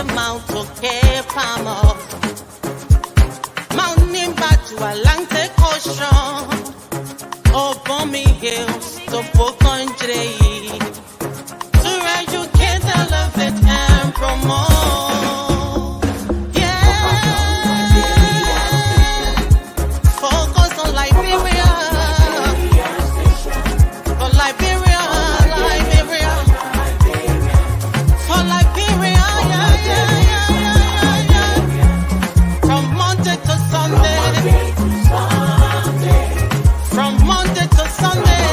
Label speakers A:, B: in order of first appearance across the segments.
A: Mount Okepamo, Mount Nimba to Atlantic Ocean, Obomi Hills to Pocondre, to educate, elevate, and promote. Yeah, focus on Liberia, for Liberia, Liberia, for Liberia, yeah. From Monday to Sunday, from Monday to Sunday,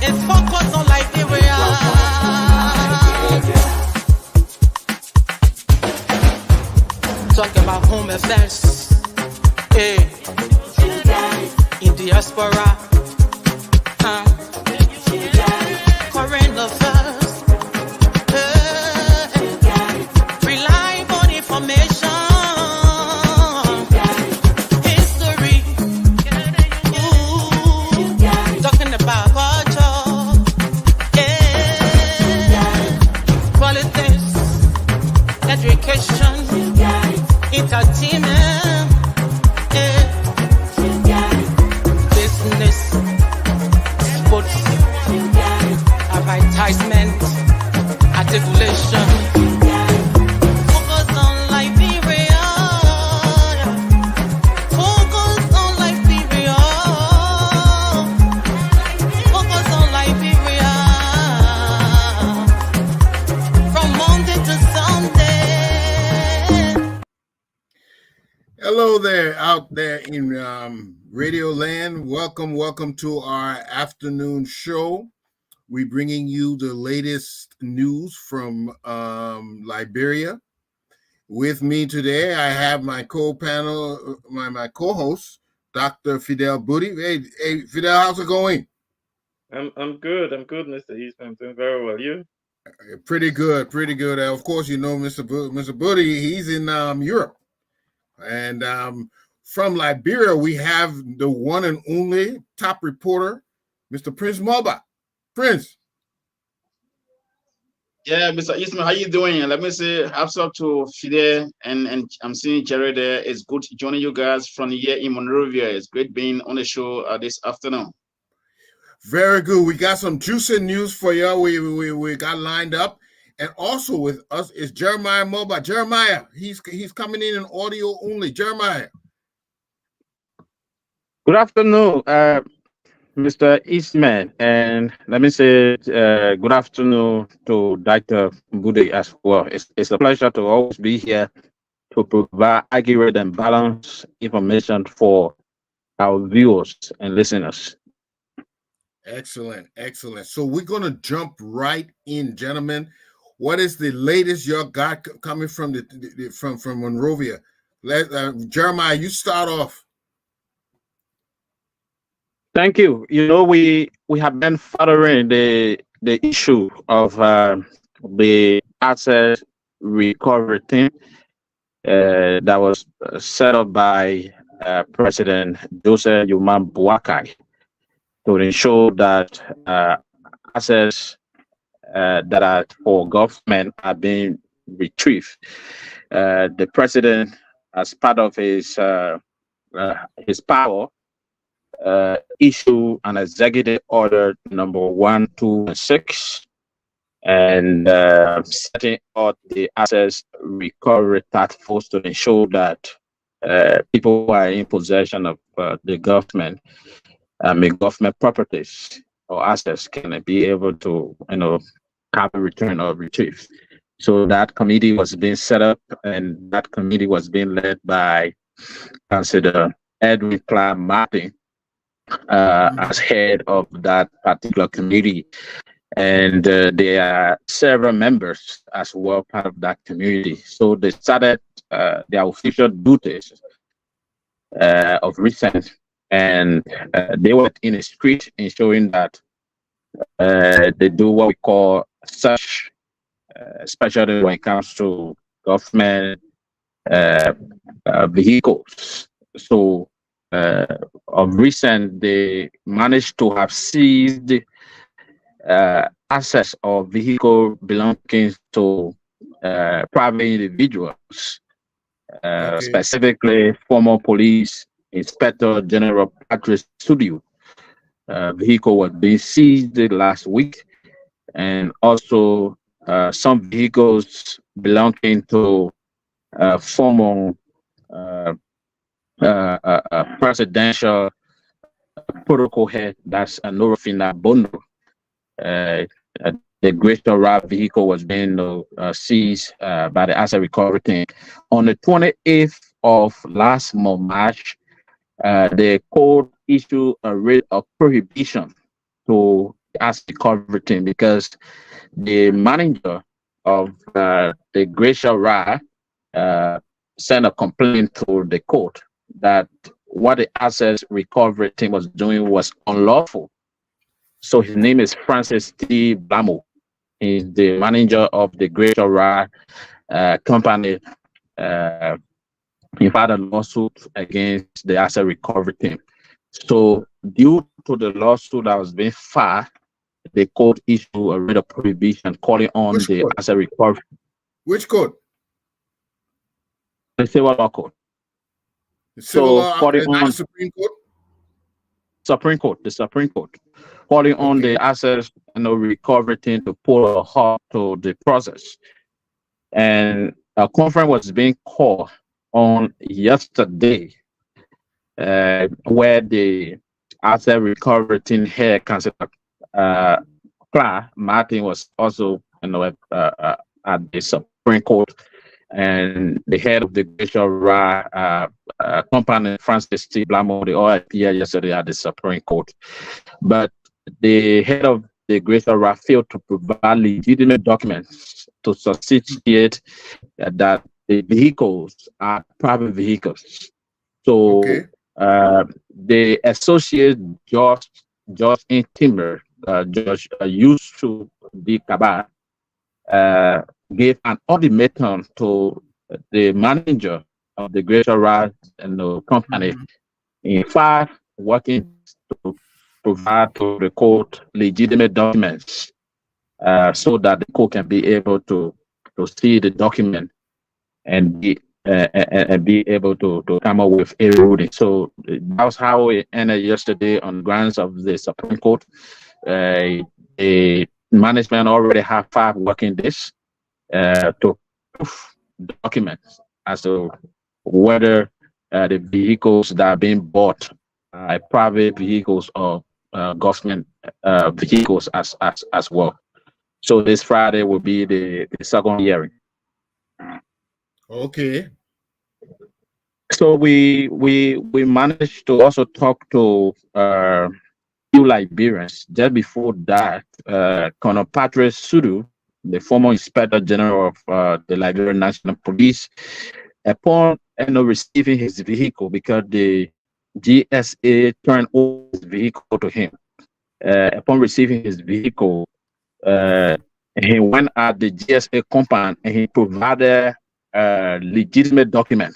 A: it's focus on Liberia. Talk about home affairs, eh, in diaspora, current affairs, reliable information, history, talking about culture, politics, education, entertainment, business, sports, advertisement, articulation. Focus on Liberia. Focus on Liberia. Focus on Liberia. From Monday to Sunday.
B: Hello there, out there in Radio Land. Welcome to our afternoon show. We're bringing you the latest news from Liberia. With me today, I have my co-panel, my co-host, Dr. Fidel Booty. Hey, Fidel, how's it going?
C: I'm good, Mr. Eastman. I'm doing very well. You?
B: Pretty good. Of course, you know Mr. Booty. He's in Europe. And from Liberia, we have the one and only top reporter, Mr. Prince Moba. Prince.
D: Yeah, Mr. Eastman, how you doing? Let me say, hats up to Fidel, and I'm seeing Jerry there. It's good joining you guys from here in Monrovia. It's great being on the show this afternoon.
B: Very good. We got some juicy news for you. We got lined up. And also with us is Jeremiah Moba. Jeremiah, he's coming in audio only. Jeremiah.
E: Good afternoon, Mr. Eastman, and let me say good afternoon to Dr. Bude as well. It's a pleasure to always be here to provide accurate and balanced information for our viewers and listeners.
B: Excellent. So we're going to jump right in, gentlemen. What is the latest you got coming from from Monrovia? Jeremiah, you start off.
E: Thank you. You know, we have been following the issue of the asset recovery team that was set up by President Joseph Yuman Boakai to ensure that assets that are for government are being retrieved. The president, as part of his power, issue an executive order number 126 and setting up the assets recovery task force to ensure that people who are in possession of the government, government properties or assets can be able to, have a return or retrieve. So that committee was being set up, and that committee was being led by Councillor Edwin Clark Martin as head of that particular committee. And there are several members as well part of that community. So they started their official duties of recent, and they were in the street ensuring that they do what we call search, especially when it comes to government vehicles. So of recent, they managed to have seized access of vehicle belonging to private individuals,
B: Okay.
E: specifically former police inspector general Patrick Studio. Vehicle was being seized last week, and also some vehicles belonging to former uh, presidential protocol head, that's Norofina Bono. Uh, uh, the Greater Rap vehicle was being seized by the asset recovery team. On the 28th of last month, March, the court issued a writ of prohibition to the asset recovery team because the manager of the Greater Rap sent a complaint to the court that what the asset recovery team was doing was unlawful. So his name is Francis T. Blamo. He's the manager of the Greater Rye company. He filed a lawsuit against the asset recovery team. So due to the lawsuit that was being filed, the court issued a writ of prohibition calling on
B: Which
E: the
B: court?
E: asset recovery.
B: Which court?
E: The civil law court.
B: The civil
E: So
B: law,
E: calling
B: not the
E: on
B: Supreme Court?
E: the Supreme Court, calling on
B: Okay.
E: the asset recovery team to put a halt to the process. And a conference was being called on yesterday, where the asset recovery team head, Councillor Clark Martin, was also at the Supreme Court, and the head of the Greater Rye company, Francis T. Blamo, they all appeared yesterday at the Supreme Court. But the head of the Greater Rye failed to provide legitimate documents to substantiate that the vehicles are private vehicles. So
B: Okay.
E: the associate George in Timber, Judge used to be Kaba, gave an ultimatum to the manager of the Greater Rye company in 5 working days to provide to the court legitimate documents so that the court can be able to see the document and be able to come up with a ruling. So that was how it ended yesterday on grounds of the Supreme Court. The management already have 5 working days to prove documents as to whether the vehicles that are being bought are private vehicles or government vehicles as well. So this Friday will be the second hearing.
B: Okay.
E: So we managed to also talk to few Liberians. Just before that, Colonel Patrick Sudu, the former Inspector General of the Liberian National Police, upon receiving his vehicle, because the GSA turned over his vehicle to him. Upon receiving his vehicle, he went at the GSA compound and he provided a legitimate document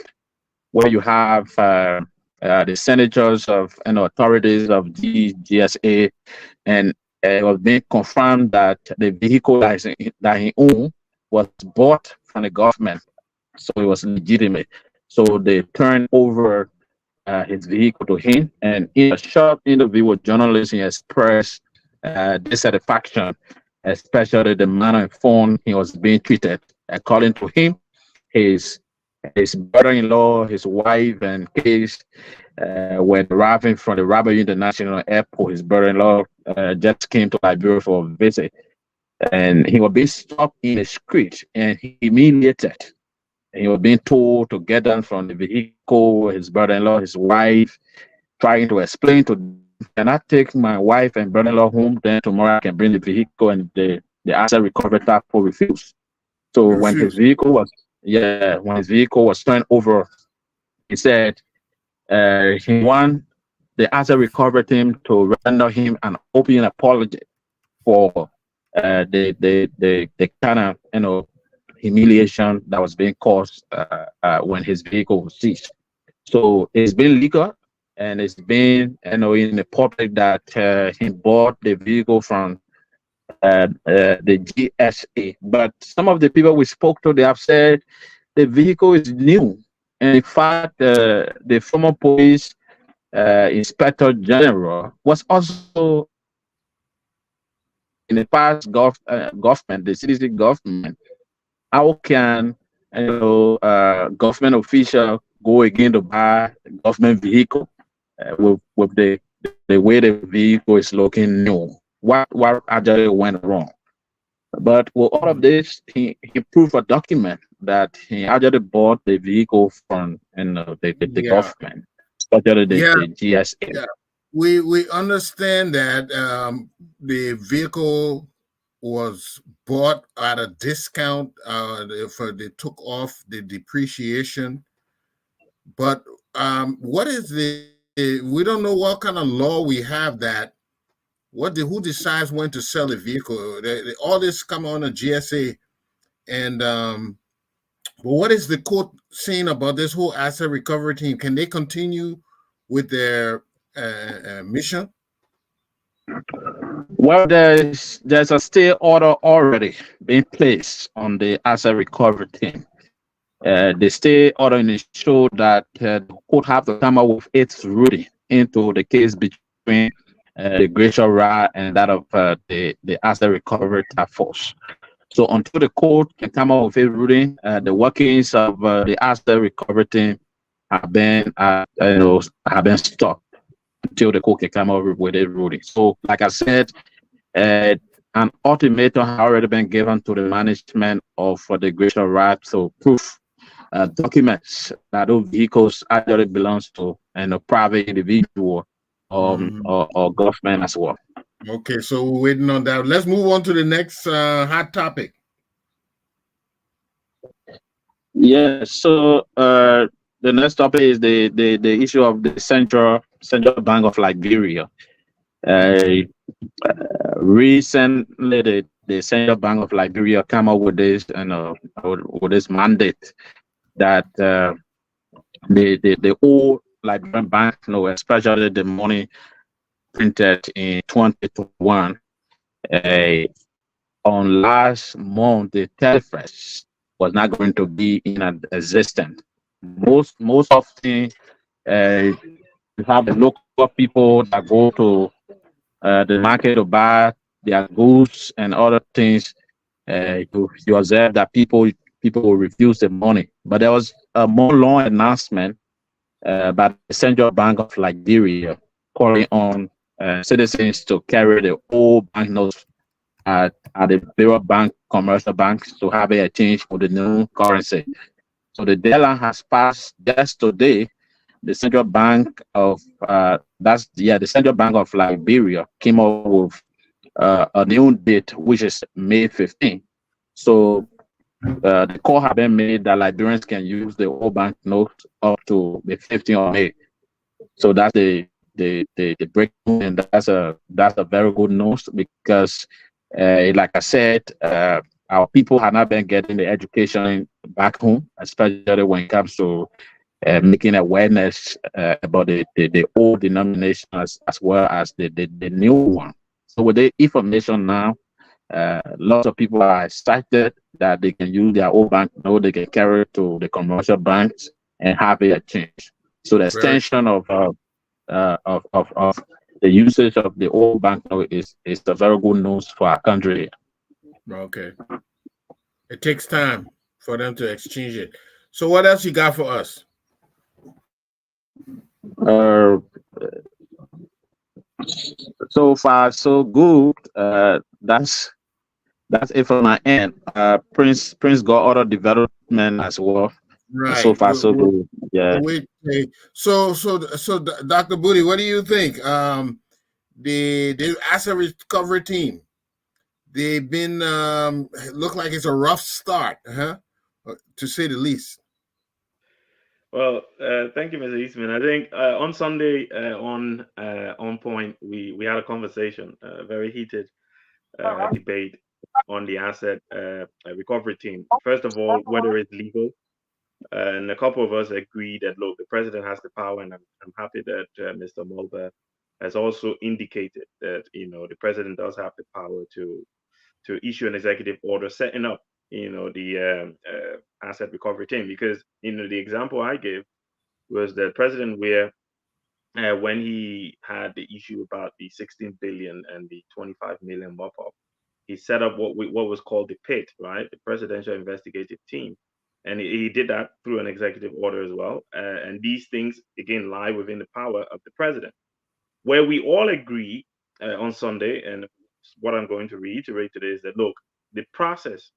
E: where you have the senators of and authorities of the GSA, and it was being confirmed that the vehicle that he owned was bought from the government, so it was legitimate. So they turned over his vehicle to him, and in a short interview with journalists, he expressed dissatisfaction, especially the manner and form he was being treated. According to him, his brother-in-law, his wife, and kids were arriving from the Liberia International Airport. His brother-in-law just came to Liberia for a visit, and he was being stopped in the street and humiliated. He was being told to get down from the vehicle. His brother-in-law, his wife, trying to explain to them, can I take my wife and brother-in-law home? Then tomorrow I can bring the vehicle, and the asset recovery task force refused. So when his vehicle was turned over, he said he want the asset recovery team to render him an open apology for the kind of humiliation that was being caused when his vehicle was seized. So it's been legal, and it's been in the public that he bought the vehicle from the GSA. But some of the people we spoke to, they have said the vehicle is new. And in fact, the former police inspector general was also in the past government, the citizen government. How can government official go again to buy a government vehicle with the way the vehicle is looking new? What actually went wrong? But with all of this, he proved a document that he actually bought the vehicle from the
B: Yeah,
E: government, especially
B: yeah,
E: the GSA.
B: yeah. We understand that the vehicle was bought at a discount. For they took off the depreciation, but what is we don't know what kind of law we have that who decides when to sell a vehicle. All this come on a GSA, and but what is the court saying about this whole asset recovery team? Can they continue with their mission?
E: Well, there's a stay order already being placed on the asset recovery team. The stay order ensure that the court have to come up with its ruling into the case between the Glacial Ra and that of the asset recovery task force. So until the court can come up with a ruling, the workings of the asset recovery team have been stopped until the court can come up with a ruling. So, like I said, uh, an ultimatum has already been given to the management of the Glacial Ra to prove documents that those vehicles actually belongs to a private individual or government as well.
B: Okay, so we're waiting on that. Let's move on to the next hot topic.
E: Yeah. So the next topic is the issue of the central bank of Liberia. Uh, Recently, the Central Bank of Liberia came up with this with this mandate that the old Liberian bank, especially the money printed in 2021, uh, on last month, the 31st was not going to be in existence. Most often, you have the local people that go to the market to buy their goods and other things. You observe that people will refuse the money. But there was a more long announcement by the Central Bank of Liberia calling on citizens to carry the old banknotes at the Bureau Bank commercial banks to have a change for the new currency. So the deadline has passed just today. The Central Bank of the Central Bank of Liberia came up with a new date, which is May 15th. So the call has been made that Liberians can use the old bank notes up to the 15th of May. So that's the breakthrough, and that's a very good news because, like I said, our people have not been getting the education back home, especially when it comes to making awareness about the old denomination as well as the new one. So with the information now, lots of people are excited that they can use their old bank note, they can carry it to the commercial banks and have it changed. So the
B: Very
E: extension of the usage of the old banknote is a very good news for our country.
B: okay. It takes time for them to exchange it. So what else you got for us?
E: Uh, so far, so good. That's it from my end. Prince got other development as well. So
B: Right.
E: far, so good. Yeah.
B: Dr. Booty, what do you think? The asset recovery team, they've been look like it's a rough start, huh? To say the least.
C: Well, thank you, Mr. Eastman. I think on Sunday on point, we had a conversation, a very heated debate on the asset recovery team. First of all, whether it's legal, and a couple of us agree that look, the president has the power, and I'm happy that Mr. Mulber has also indicated that the president does have the power to issue an executive order setting up, the asset recovery team. Because the example I gave was the president where when he had the issue about the 16 billion and the 25 million mop up, he set up what was called the PIT, right, the Presidential Investigative Team, and he did that through an executive order as well. And these things again lie within the power of the president. Where we all agree on Sunday, and what I'm going to reiterate today is that look, the process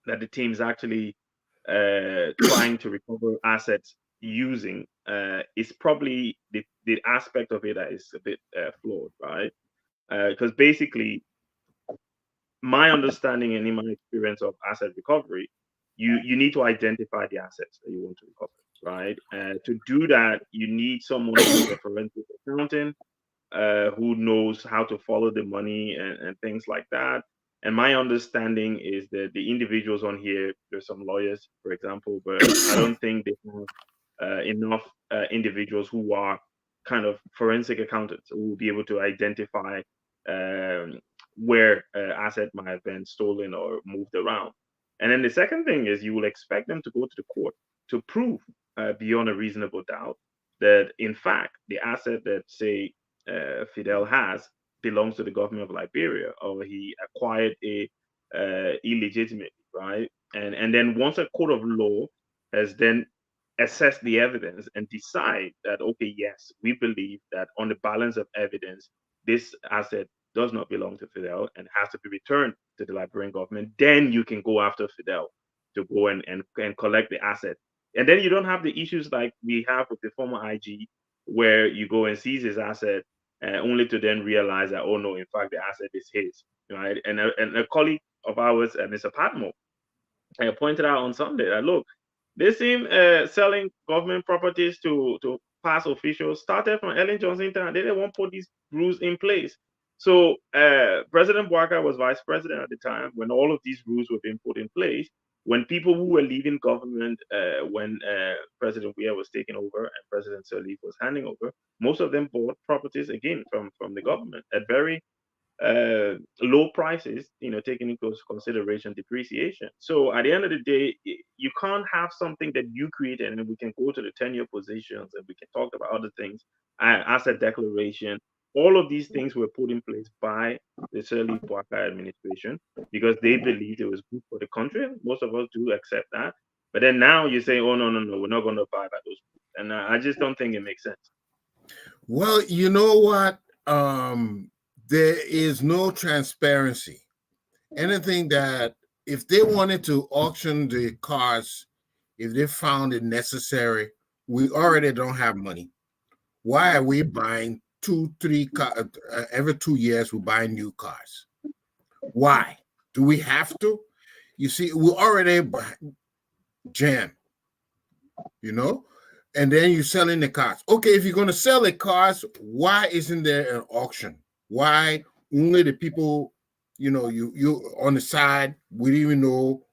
C: that the team is actually trying to recover assets using is probably the aspect of it that is a bit flawed, right? Because basically, my understanding and in my experience of asset recovery, you need to identify the assets that you want to recover, right? To do that, you need someone who's a forensic accountant, who knows how to follow the money and things like that. And my understanding is that the individuals on here, there's some lawyers, for example, but I don't think they have enough individuals who are kind of forensic accountants who will be able to identify where asset might have been stolen or moved around. And then the second thing is you will expect them to go to the court to prove beyond a reasonable doubt that, in fact, the asset that, say, Fidel has belongs to the government of Liberia, or he acquired a illegitimately, right? And then once a court of law has then assessed the evidence and decide that, okay, yes, we believe that on the balance of evidence, this asset does not belong to Fidel and has to be returned to the Liberian government, then you can go after Fidel to go and collect the asset. And then you don't have the issues like we have with the former IG, where you go and seize his asset only to then realize that, oh no, in fact, the asset is his, right? And a colleague of ours, Mr. Patmo, pointed out on Sunday that, look, they seem selling government properties to past officials started from Ellen Johnson time. They didn't want to put these rules in place. So President Bouaka was vice president at the time when all of these rules were being put in place. When people who were leaving government, when President Weah was taking over and President Sirleaf was handing over, most of them bought properties again from the government at very low prices, taking into consideration depreciation. So at the end of the day, you can't have something that you created, and we can go to the 10-year positions and we can talk about other things, asset declaration. All of these things were put in place by the Sirleaf Bouaka administration because they believed it was good for the country. Most of us do accept that. But then now you say, oh, no, we're not going to buy by those. And I just don't think it makes sense.
B: Well, you know what? There is no transparency. Anything that, if they wanted to auction the cars, if they found it necessary, we already don't have money. Why are we buying 2-3 cars every 2 years? We're buying new cars. Why do we have to? You see, we already jam, and then you're selling the cars. Okay, if you're going to sell the cars, why isn't there an auction? Why only the people, you on the side, we don't even know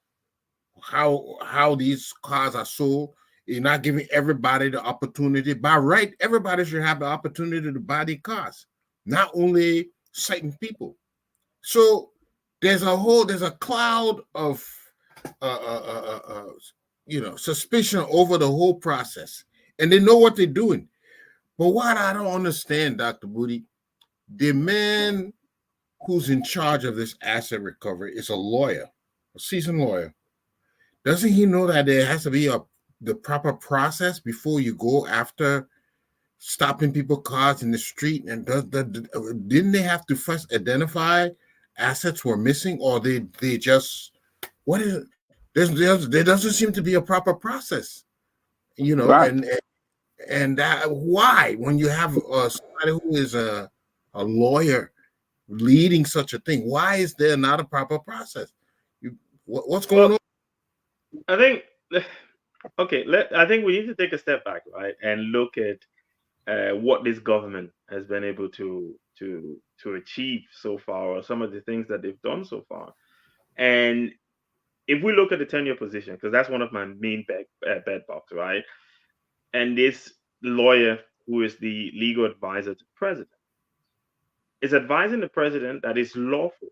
B: how these cars are sold. You're not giving everybody the opportunity. By right, everybody should have the opportunity to buy the cars, not only certain people. So there's a cloud of suspicion over the whole process, and they know what they're doing. But what I don't understand, Dr. Booty, the man who's in charge of this asset recovery is a lawyer, a seasoned lawyer. Doesn't he know that there has to be the proper process before you go after stopping people cars in the street? And didn't they have to first identify assets were missing, or they just, what is it? There doesn't seem to be a proper process,
E: Right.
B: and why, when you have somebody who is a lawyer leading such a thing, why is there not a proper process? What's going on?
C: I think, okay, I think we need to take a step back, right, and look at what this government has been able to achieve so far, or some of the things that they've done so far. And if we look at the 10-year position, because that's one of my main bedbugs, right? And this lawyer, who is the legal advisor to the president, is advising the president that it's lawful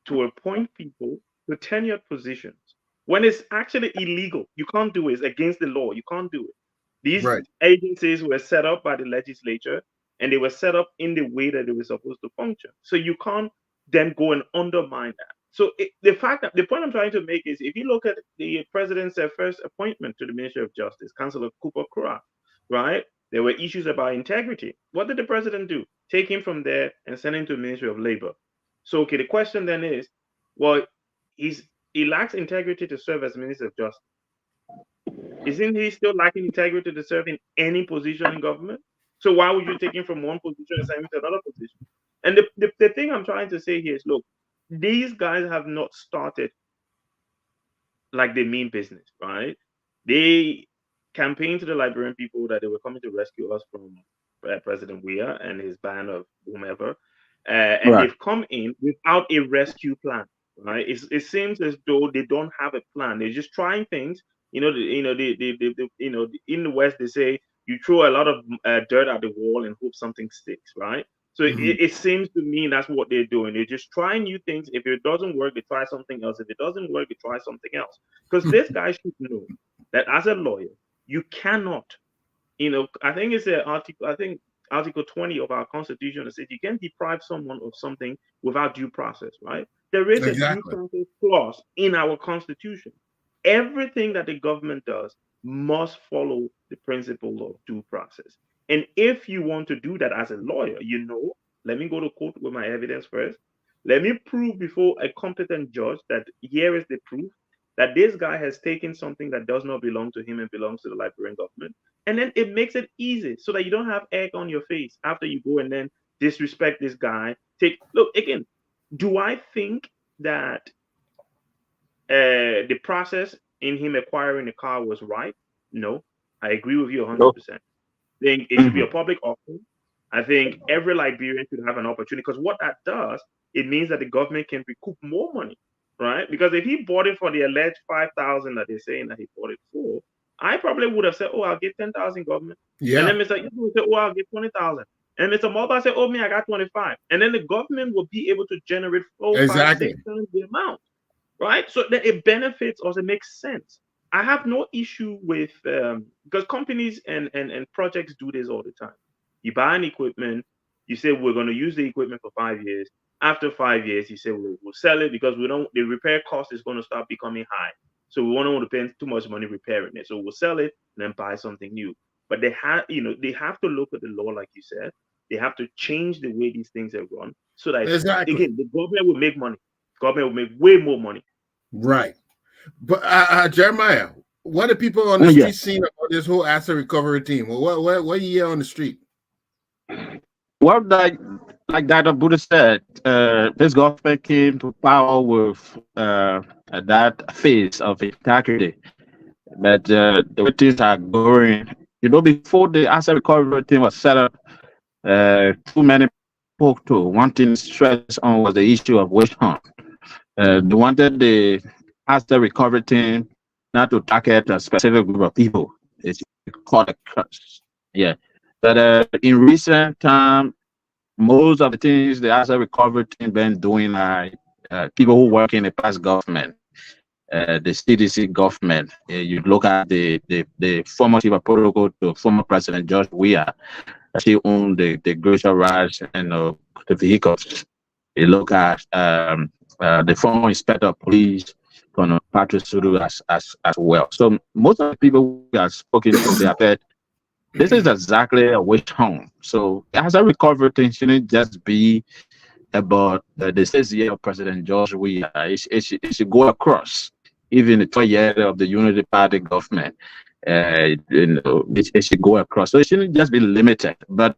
C: to appoint people to tenured positions when it's actually illegal. You can't do it. It's against the law. You can't do it. These
B: Right.
C: agencies were set up by the legislature, and they were set up in the way that they were supposed to function. So you can't then go and undermine that. So the point I'm trying to make is, if you look at the president's first appointment to the Ministry of Justice, Councillor Cooper Kura, right? There were issues about integrity. What did the president do? Take him from there and send him to the Ministry of Labor. So, okay, the question then is, well, he lacks integrity to serve as Minister of Justice. Isn't he still lacking integrity to serve in any position in government? So why would you take him from one position and send him to another position? And the thing I'm trying to say here is, look, these guys have not started like they mean business, right? They campaigned to the Liberian people that they were coming to rescue us from President Weah and his band of whomever, and
E: Right.
C: they've come in without a rescue plan, right? It seems as though they don't have a plan. They're just trying things. In the West they say you throw a lot of dirt at the wall and hope something sticks, right? So it seems to me that's what they're doing. They're just trying new things. If it doesn't work, they try something else. If it doesn't work, they try something else. Because this guy should know that as a lawyer, you cannot, I think it's Article 20 of our Constitution that says you can't deprive someone of something without due process, right? There is a due process clause in our Constitution. Everything that the government does must follow the principle of due process. And if you want to do that as a lawyer, let me go to court with my evidence first. Let me prove before a competent judge that here is the proof that this guy has taken something that does not belong to him and belongs to the Liberian government. And then it makes it easy so that you don't have egg on your face after you go and then disrespect this guy. Look, again, do I think that the process in him acquiring the car was right? No, I agree with you 100%. I think it should be a public offering. I think every Liberian should have an opportunity, because what that does, it means that the government can recoup more money, right? Because if he bought it for the alleged 5,000 that they're saying that he bought it for, I probably would have said, "Oh, I'll give 10,000 government." Yeah. And then Mr. Ibu would say, "Oh, I'll give 20,000." And Mr. Mobile said, "Oh, me, I got 25." And then the government will be able to generate 4, 5, 6 times the amount. Right? So that it benefits us, it makes sense. I have no issue with because companies and projects do this all the time. You buy an equipment, you say we're going to use the equipment for 5 years. After 5 years, you say we'll sell it because the repair cost is going to start becoming high. So we won't want to spend too much money repairing it. So we'll sell it and then buy something new. But they have to look at the law, like you said. They have to change the way these things are run so that again, the government will make money. Government will make way more money.
B: Right. But Jeremiah, what are people on the street seeing about this whole asset recovery team? Well, what you hear on the street?
E: Well, like Dr. Buddha said, this government came to power with that phase of integrity. But the way things are going, before the asset recovery team was set up, too many spoke to. One thing stressed on was the issue of witch hunt. They wanted the asset recovery team not to target a specific group of people. It's called a curse. Yeah. But in recent time, most of the things the asset recovery team been doing are people who work in the past government, the CDC government. You look at the former chief of protocol to former President George Weah. She owned the Glacier Rise and the vehicles. You look at the former inspector of police, Patrick Sudu as well. So most of the people we have spoken to, they have said, this is exactly a witch hunt. So as a recovery thing shouldn't just be about the 6th year of President George Weah. It should go across, even the 12th year of the Unity Party government. It should go across. So it shouldn't just be limited. But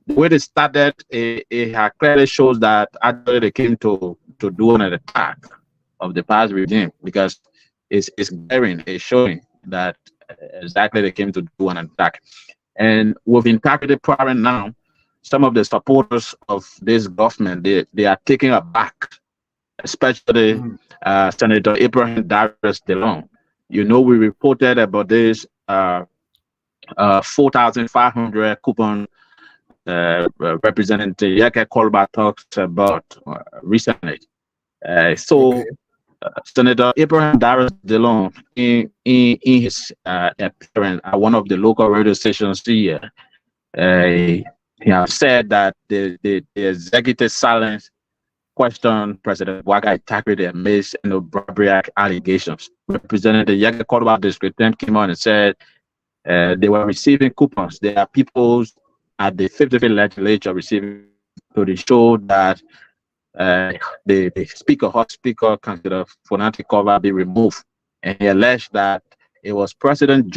E: the way they started, it clearly shows that actually they came to do an attack of the past regime, because it's showing that exactly they came to do an attack. And with integrity power now, some of the supporters of this government, they are taking aback, especially Senator Abraham Darius DeLong. We reported about this 4,500 coupon Representative Yeke Kolba talks about recently. So
B: Okay.
E: Senator Abraham Darius Dillon, in his appearance at one of the local radio stations here, he has said that the executive silence questioned President Bouaga integrity amidst barbaric allegations. Representative Yaga Kordoba district then came on and said they were receiving coupons. There are people at the 55th legislature receiving to show that the speaker, hot speaker, considered phonetic cover be removed. And he alleged that it was President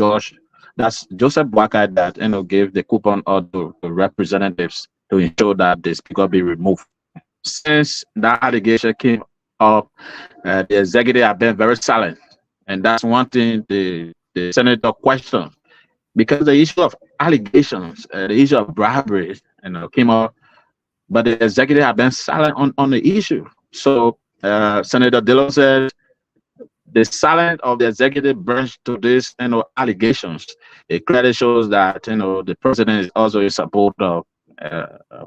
E: that's Joseph Boakai that gave the coupon out to the representatives to ensure that the speaker be removed. Since that allegation came up, the executive have been very silent. And that's one thing the senator questioned. Because the issue of allegations, the issue of bribery, came up, but the executive have been silent on the issue. So Senator Dillon said the silence of the executive branch to this allegations, it clearly shows that the president is also in support of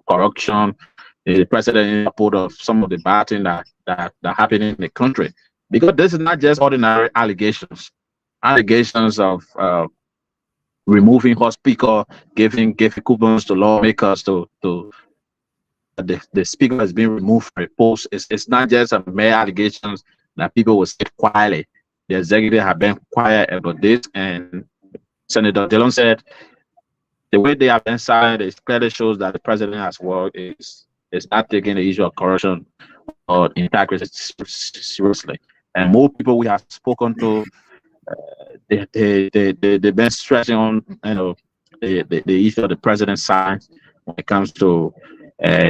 E: corruption. The president is in support of some of the bad things that happen in the country. Because this is not just ordinary allegations of removing hot speaker, giving coupons to lawmakers to the speaker has been removed from a post. It's not just a mere allegations that people will sit quietly. The executive have been quiet about this, and Senator Dillon said the way they have been silent is clearly shows that the president has worked is not taking the issue of corruption or integrity seriously. And more people we have spoken to, they've been stressing on the issue of the president's side when it comes to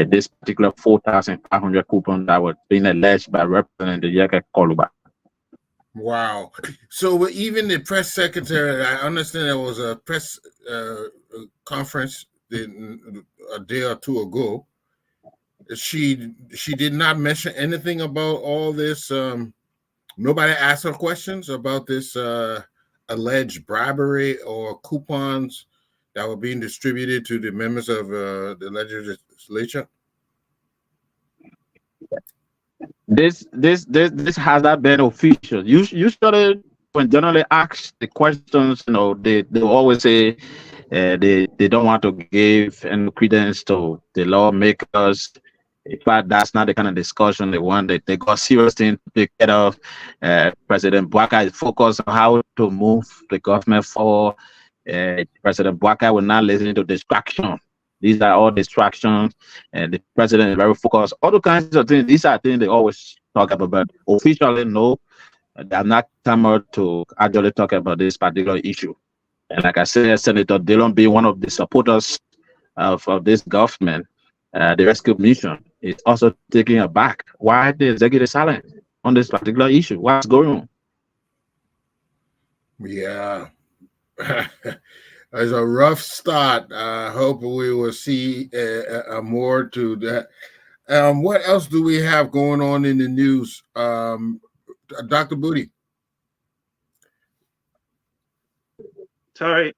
E: this particular 4,500 coupon that was being alleged by Representative Yeke Koluba.
B: Wow. So even the press secretary, I understand there was a press conference a day or two ago. She did not mention anything about all this. Nobody asked her questions about this alleged bribery or coupons that were being distributed to the members of the legislature.
E: This has not been official. Usually, when generally asked the questions, they always say they don't want to give any credence to the lawmakers. In fact, that's not the kind of discussion they want. They got serious things to take care of. President Bouakai is focused on how to move the government forward. President Bouakai will not listen to distraction. These are all distractions, and the president is very focused. All the kinds of things. These are things they always talk about, but officially, no, they have not come out to actually talk about this particular issue. And like I said, Senator Dillon being one of the supporters of this government, the rescue mission is also taking aback. Why the executive silent on this particular issue? What's going on?
B: Yeah. It's a rough start. I hope we will see more to that. What else do we have going on in the news, Dr. Booty?
C: Sorry.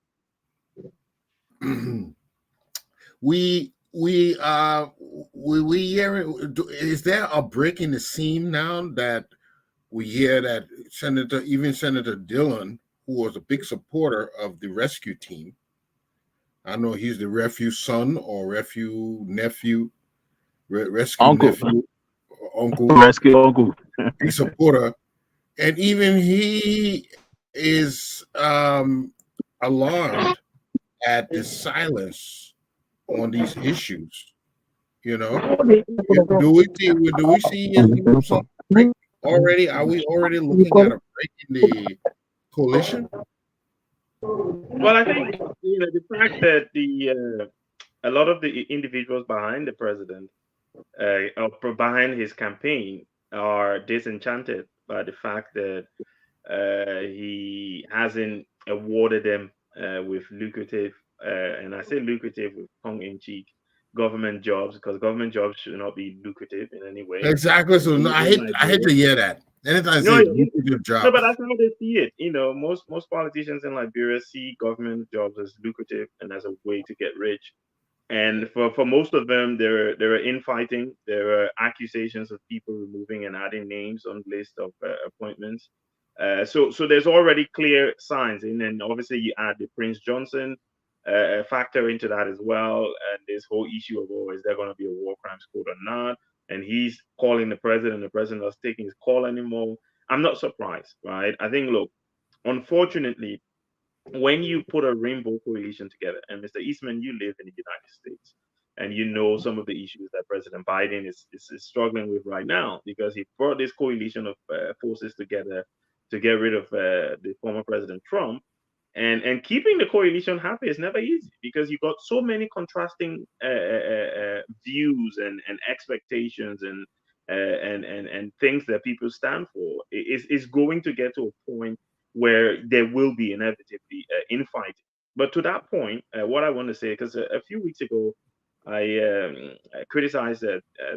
B: we hear, is there a break in the scene now that we hear that Senator Dillon, who was a big supporter of the rescue team, I know he's the rescue son or rescue nephew, rescue
E: uncle.
B: nephew, uncle,
E: rescue uncle,
B: big supporter, and even he is alarmed at the silence on these issues. Do we see some break already? Are we already looking at a break in the coalition?
C: Well, I think the fact that a lot of the individuals behind the president, or behind his campaign, are disenchanted by the fact that he hasn't awarded them with lucrative, and I say lucrative with tongue-in-cheek, government jobs, because government jobs should not be lucrative in any way.
B: Exactly. So no, I hate to hear that. Anytime I say lucrative job.
C: No, but that's how they see it. Most politicians in Liberia see government jobs as lucrative and as a way to get rich. And for most of them, there were infighting. There were accusations of people removing and adding names on the list of appointments. So there's already clear signs, and then obviously you add the Prince Johnson factor into that as well, and this whole issue of, oh, is there going to be a war crimes code or not? And he's calling the president not taking his call anymore. I'm not surprised, right? I think, look, unfortunately, when you put a rainbow coalition together, and Mr. Eastman, you live in the United States, and you know some of the issues that President Biden is struggling with right now, because he brought this coalition of forces together to get rid of the former President Trump. And keeping the coalition happy is never easy, because you've got so many contrasting views and expectations and things that people stand for. It's going to get to a point where there will be inevitably infighting. But to that point, what I want to say, because a few weeks ago, I criticized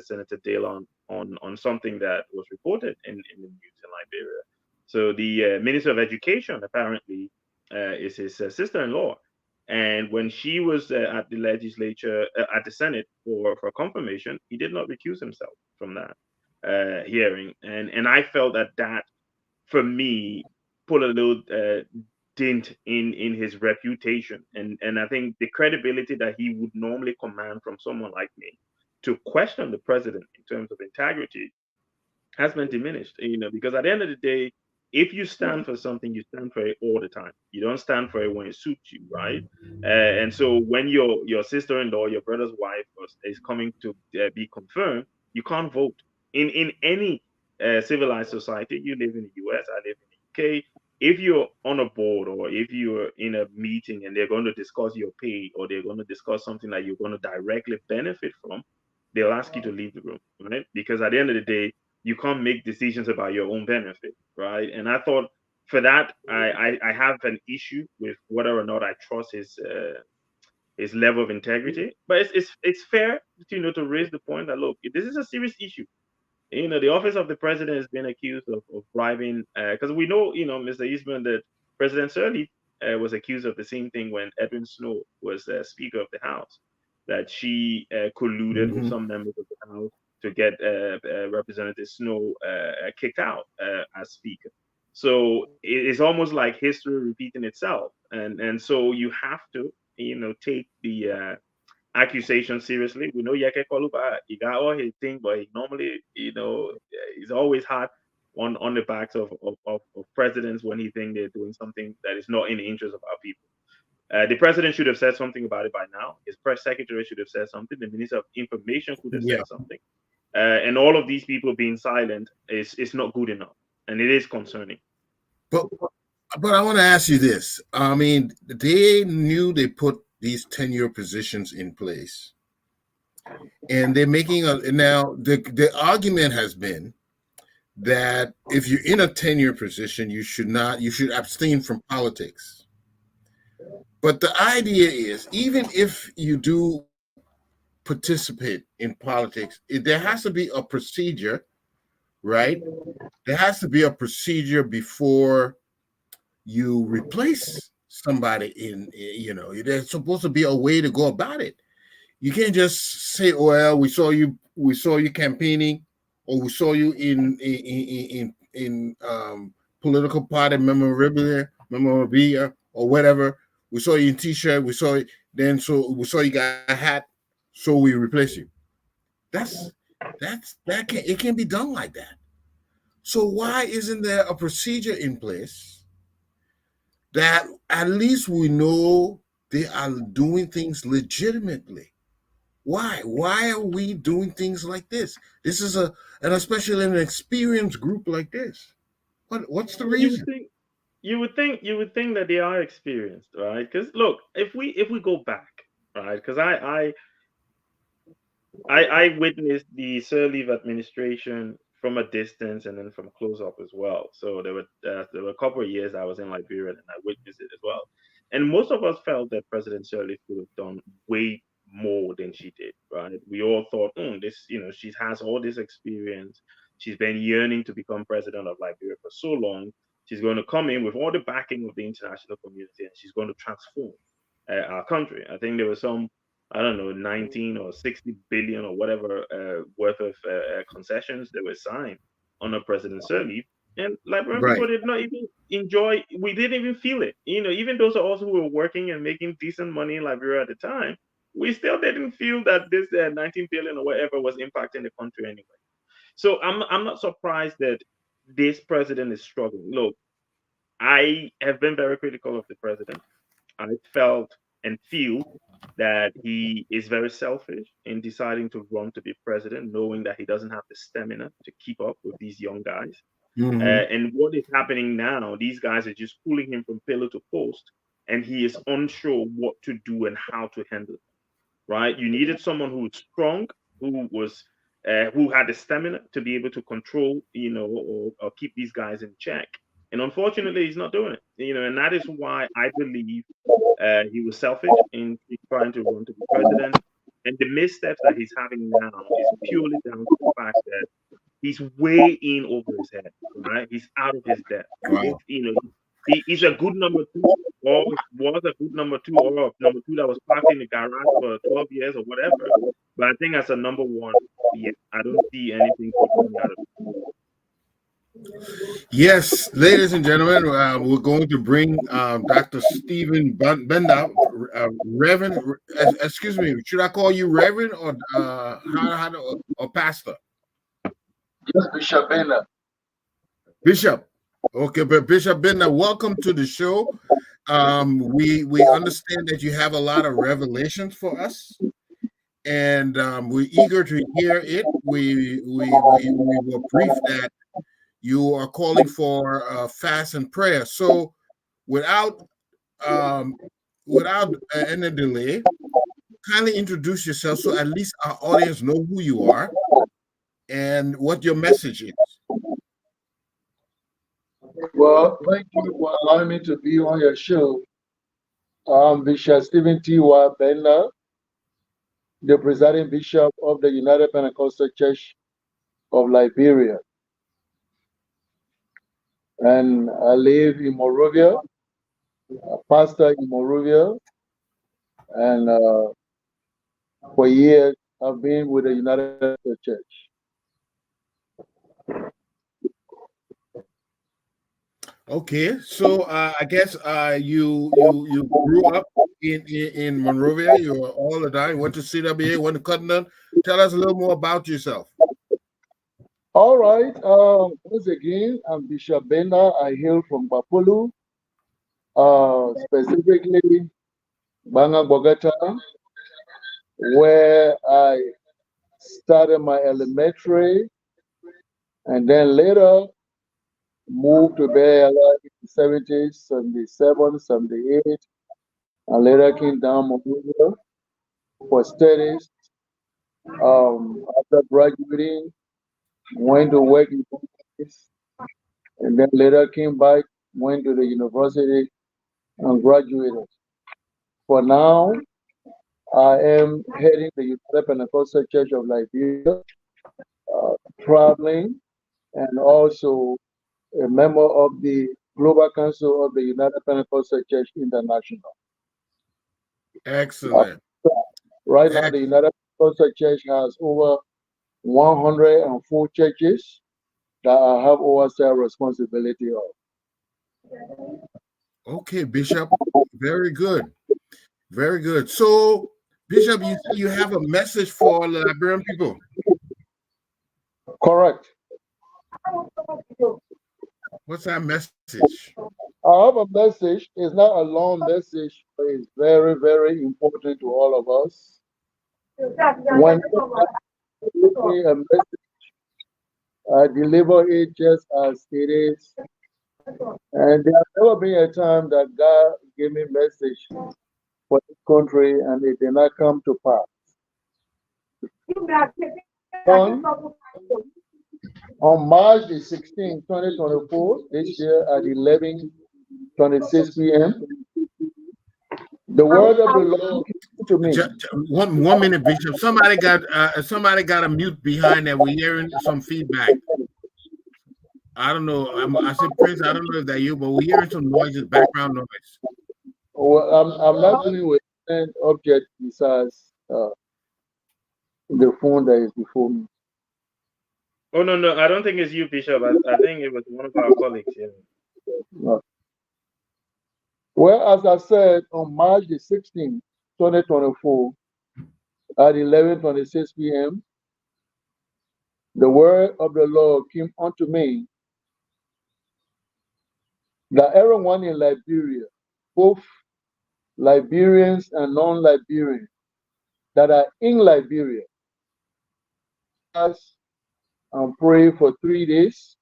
C: Senator Dale on something that was reported in the news in Liberia. So the Minister of Education apparently is his sister-in-law, and when she was at the legislature, at the Senate for confirmation, he did not recuse himself from that hearing, and I felt that for me put a little dent in his reputation, and I think the credibility that he would normally command from someone like me to question the president in terms of integrity has been diminished. Because at the end of the day, if you stand for something, you stand for it all the time. You don't stand for it when it suits you, right? And so when your sister-in-law, your brother's wife is coming to be confirmed, you can't vote in any civilized society. You live in the U.S., I live in the UK. If you're on a board, or if you're in a meeting and they're going to discuss your pay, or they're going to discuss something that you're going to directly benefit from, they'll ask you to leave the room, right? Because at the end of the day, you can't make decisions about your own benefit, right? And I thought, for that, I have an issue with whether or not I trust his level of integrity. But it's fair, to raise the point that, look, this is a serious issue. The office of the president has been accused of bribing, because we know, Mr. Eastman, that President Sirleaf was accused of the same thing when Edwin Snow was Speaker of the House, that she colluded with some members of the House to get Representative Snow kicked out as Speaker. So it's almost like history repeating itself, and so you have to, take the accusation seriously. We know Yeke Koluba, he got all his thing, but he normally, he's always hard on the backs of presidents when he think they're doing something that is not in the interest of our people. The president should have said something about it by now. His press secretary should have said something. The minister of information could have said something. And all of these people being silent is not good enough, and it is concerning.
B: But I want to ask you this. I mean, they knew they put these tenure positions in place, and they're making now the argument has been that if you're in a tenure position, you should abstain from politics. But the idea is, even if you do participate in politics, there has to be a procedure, right? There has to be a procedure before you replace somebody there's supposed to be a way to go about it. You can't just say, oh, well, we saw you campaigning, or we saw you in political party memorabilia or whatever. We saw you in t-shirt, we saw you got a hat, so we replace you. It can't be done like that. So why isn't there a procedure in place that at least we know they are doing things legitimately? Why? Why are we doing things like this? This is and especially an experienced group like this. What's the reason?
C: You would think that they are experienced, right? Because look, if we go back, right? Because I witnessed the Sirleaf administration from a distance and then from close up as well. So there were a couple of years I was in Liberia and I witnessed it as well. And most of us felt that President Sirleaf could have done way more than she did, right? We all thought, this, she has all this experience. She's been yearning to become president of Liberia for so long. She's going to come in with all the backing of the international community, and she's going to transform our country. I think there were some I don't know, 19 or 60 billion or whatever worth of concessions that were signed under President Sirleaf. And Liberian
B: Right.
C: people did not even enjoy, we didn't even feel it. Even those of us who were working and making decent money in Liberia at the time, we still didn't feel that this 19 billion or whatever was impacting the country anyway. So I'm not surprised that this president is struggling. Look, I have been very critical of the president. I felt and feel that he is very selfish in deciding to run to be president, knowing that he doesn't have the stamina to keep up with these young guys.
B: Mhm.
C: And what is happening now, these guys are just pulling him from pillar to post, and he is unsure what to do and how to handle it. Right? You needed someone who was strong, who had the stamina to be able to control, or keep these guys in check. And unfortunately, he's not doing it. And that is why I believe he was selfish in trying to run to be president. And the missteps that he's having now is purely down to the fact that he's way in over his head, right? He's out of his depth.
B: Wow.
C: He's a good number two, or was a good number two, or number two that was parked in the garage for 12 years or whatever. But I think as a number one, yeah, I don't see anything coming out of it.
B: Yes, ladies and gentlemen, we're going to bring Dr. Stephen Benda, Reverend. Excuse me, should I call you Reverend or Pastor?
F: Yes, Bishop Benda.
B: Bishop. Okay, but Bishop Benda, welcome to the show. We understand that you have a lot of revelations for us, and we're eager to hear it. We were briefed that you are calling for fast and prayer. So, without any delay, kindly introduce yourself so at least our audience know who you are and what your message is.
F: Well, thank you for allowing me to be on your show. I'm Bishop Stephen T.Y. Benda, the presiding bishop of the United Pentecostal Church of Liberia. And I live in Monrovia, a pastor in Monrovia, and for years I've been with the United Pentecostal Church.
B: Okay, so I guess you grew up in Monrovia. You were all the time. Went to CWA, went to Cotton. Tell us a little more about yourself.
F: All right. Once again, I'm Bishop Benda. I hail from Bapulu, specifically Banga Bogota, where I started my elementary and then later moved to Bay Area in the 70s, 77, 78, and later came down Monrovia for studies. After graduating, went to work in office, and then later came back, went to the university and graduated. For now, I am heading the United Pentecostal Church of Liberia, traveling, and also a member of the Global Council of the United Pentecostal Church International.
B: Excellent.
F: Right now, the United Pentecostal Church has over 104 churches that I have oversight responsibility of.
B: Okay, Bishop. Very good. Very good. So, Bishop, you have a message for the Liberian people.
F: Correct.
B: What's that message?
F: I have a message. It's not a long message, but it's very, very important to all of us. When I deliver a message, I deliver it just as it is. And there has never been a time that God gave me a message for this country and it did not come to pass. On March the 16th, 2024, this year at 11:26 p.m., the word of the Lord came to me.
B: One minute, Bishop. Somebody got a mute behind that. We're hearing some feedback. I don't know. I said, Prince, I don't know if that's you, but we're hearing some noises, background noise.
F: Well, I'm not dealing with an object besides uh, the phone that is before me.
C: Oh no, I don't think it's you, Bishop. I think it was one of our colleagues. Yeah.
F: Uh, well, as I said, on March the 16th, 2024, at 11:26 p.m., the word of the Lord came unto me that everyone in Liberia, both Liberians and non-Liberians that are in Liberia, fast and pray for 3 days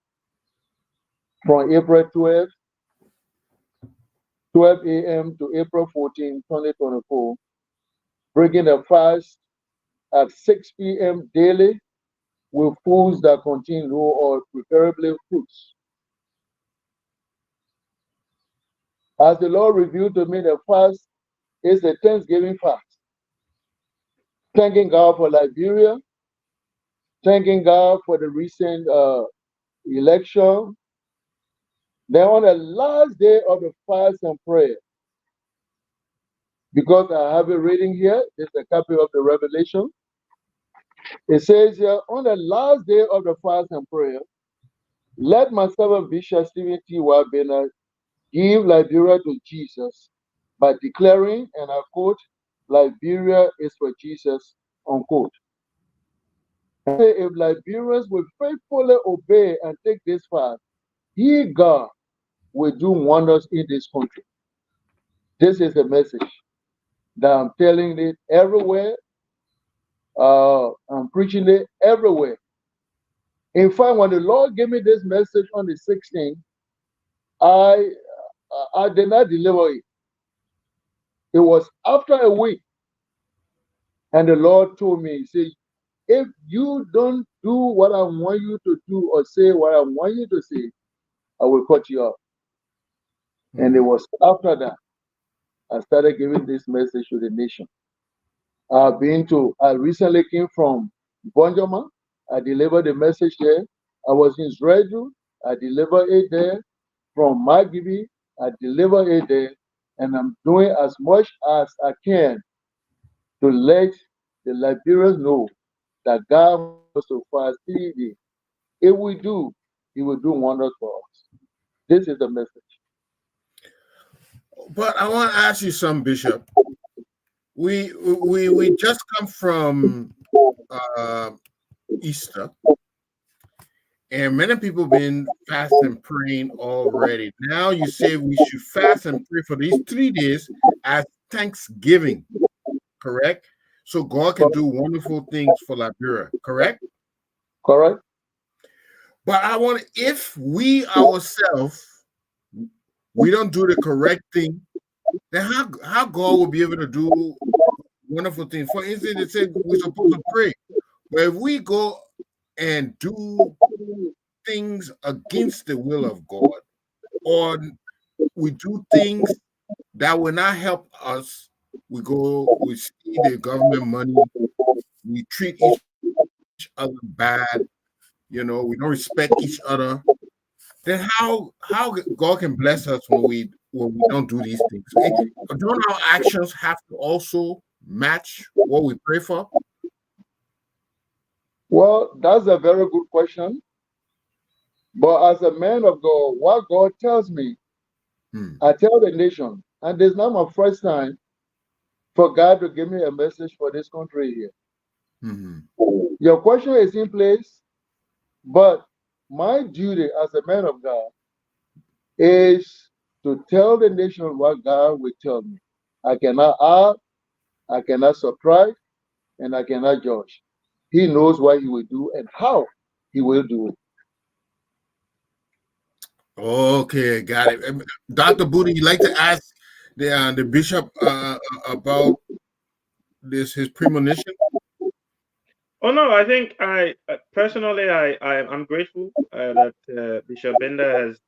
F: from April 12 a.m. to April 14, 2024, breaking the fast at 6 p.m. daily with foods that contain raw or preferably fruits. As the Lord revealed to me, the fast is a Thanksgiving fast. Thanking God for Liberia, thanking God for the recent election. Then on the last day of the fast and prayer, because I have a reading here, it's a copy of the Revelation. It says here, on the last day of the fast and prayer, let my servant Bishop Stephen T. Wabena give Liberia to Jesus by declaring, and I quote, Liberia is for Jesus, unquote. If Liberians will faithfully obey and take this fast, He, God, will do wonders in this country. This is the message that I'm telling it everywhere. I'm preaching it everywhere. In fact, when the Lord gave me this message on the 16th, I did not deliver it. It was after a week, and the Lord told me, He said, if you don't do what I want you to do or say what I want you to say, I will cut you off. And it was after that I started giving this message to the nation. I recently came from Bonjama. I delivered the message there. I was in Zredu. I delivered it there. From Magibi, I delivered it there. And I'm doing as much as I can to let the Liberians know that God wants to fast 3 days. If we do, He will do wonders for us. This is the message.
B: But I want to ask you some, Bishop. We just come from Easter, and many people been fasting and praying already. Now you say we should fast and pray for these 3 days as Thanksgiving, correct? So God can do wonderful things for Liberia, correct?
F: Correct?
B: But I want, if we ourselves we don't do the correct thing, then how God will be able to do wonderful things? For instance, it said we're supposed to pray, but if we go and do things against the will of God, or we do things that will not help us, we see the government money, we treat each other bad, we don't respect each other, then how God can bless us when we don't do these things? Don't our actions have to also match what we pray for?
F: Well, that's a very good question. But as a man of God, what God tells me, I tell the nation, and it's not my first time for God to give me a message for this country here. Your question is in place, but my duty as a man of God is to tell the nation what God will tell me. I cannot add, I cannot subtract, and I cannot judge. He knows what He will do and how He will do it.
B: Okay, got it. Dr. Booty, you like to ask the bishop about his premonition?
C: Oh no, I think I personally I'm grateful that Bishop Bender has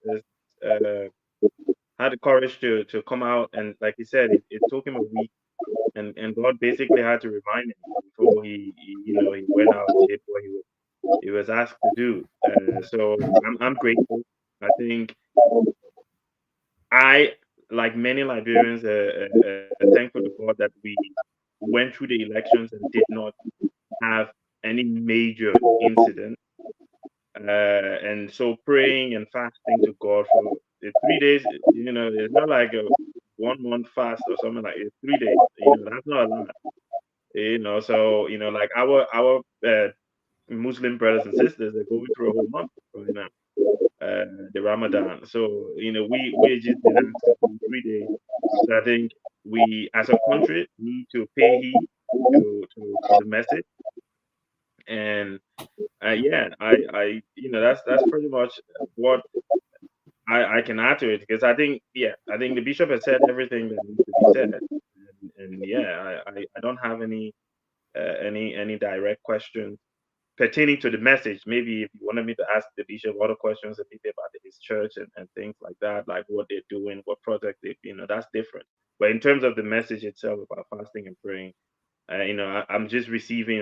C: had the courage to come out, and like he said, it took him a week, and God basically had to remind him before he went out and did what he was asked to do. So I'm grateful. I think I, like many Liberians, thankful to God that went through the elections and did not have any major incident. And so praying and fasting to God for the 3 days, it's not like a 1 month fast or something like it. 3 days, that's not a lot. So like our Muslim brothers and sisters, they're going through a whole month right now, the Ramadan. So we just been asked to do 3 days. So I think we, as a country, need to pay heed to the message. And yeah, that's pretty much what I can add to it, because I think the bishop has said everything that needs to be said, and yeah, I don't have any direct questions pertaining to the message. Maybe if you wanted me to ask the bishop other questions, maybe about his church and things like that, like what they're doing, what project that's different. But in terms of the message itself about fasting and praying, I'm just receiving,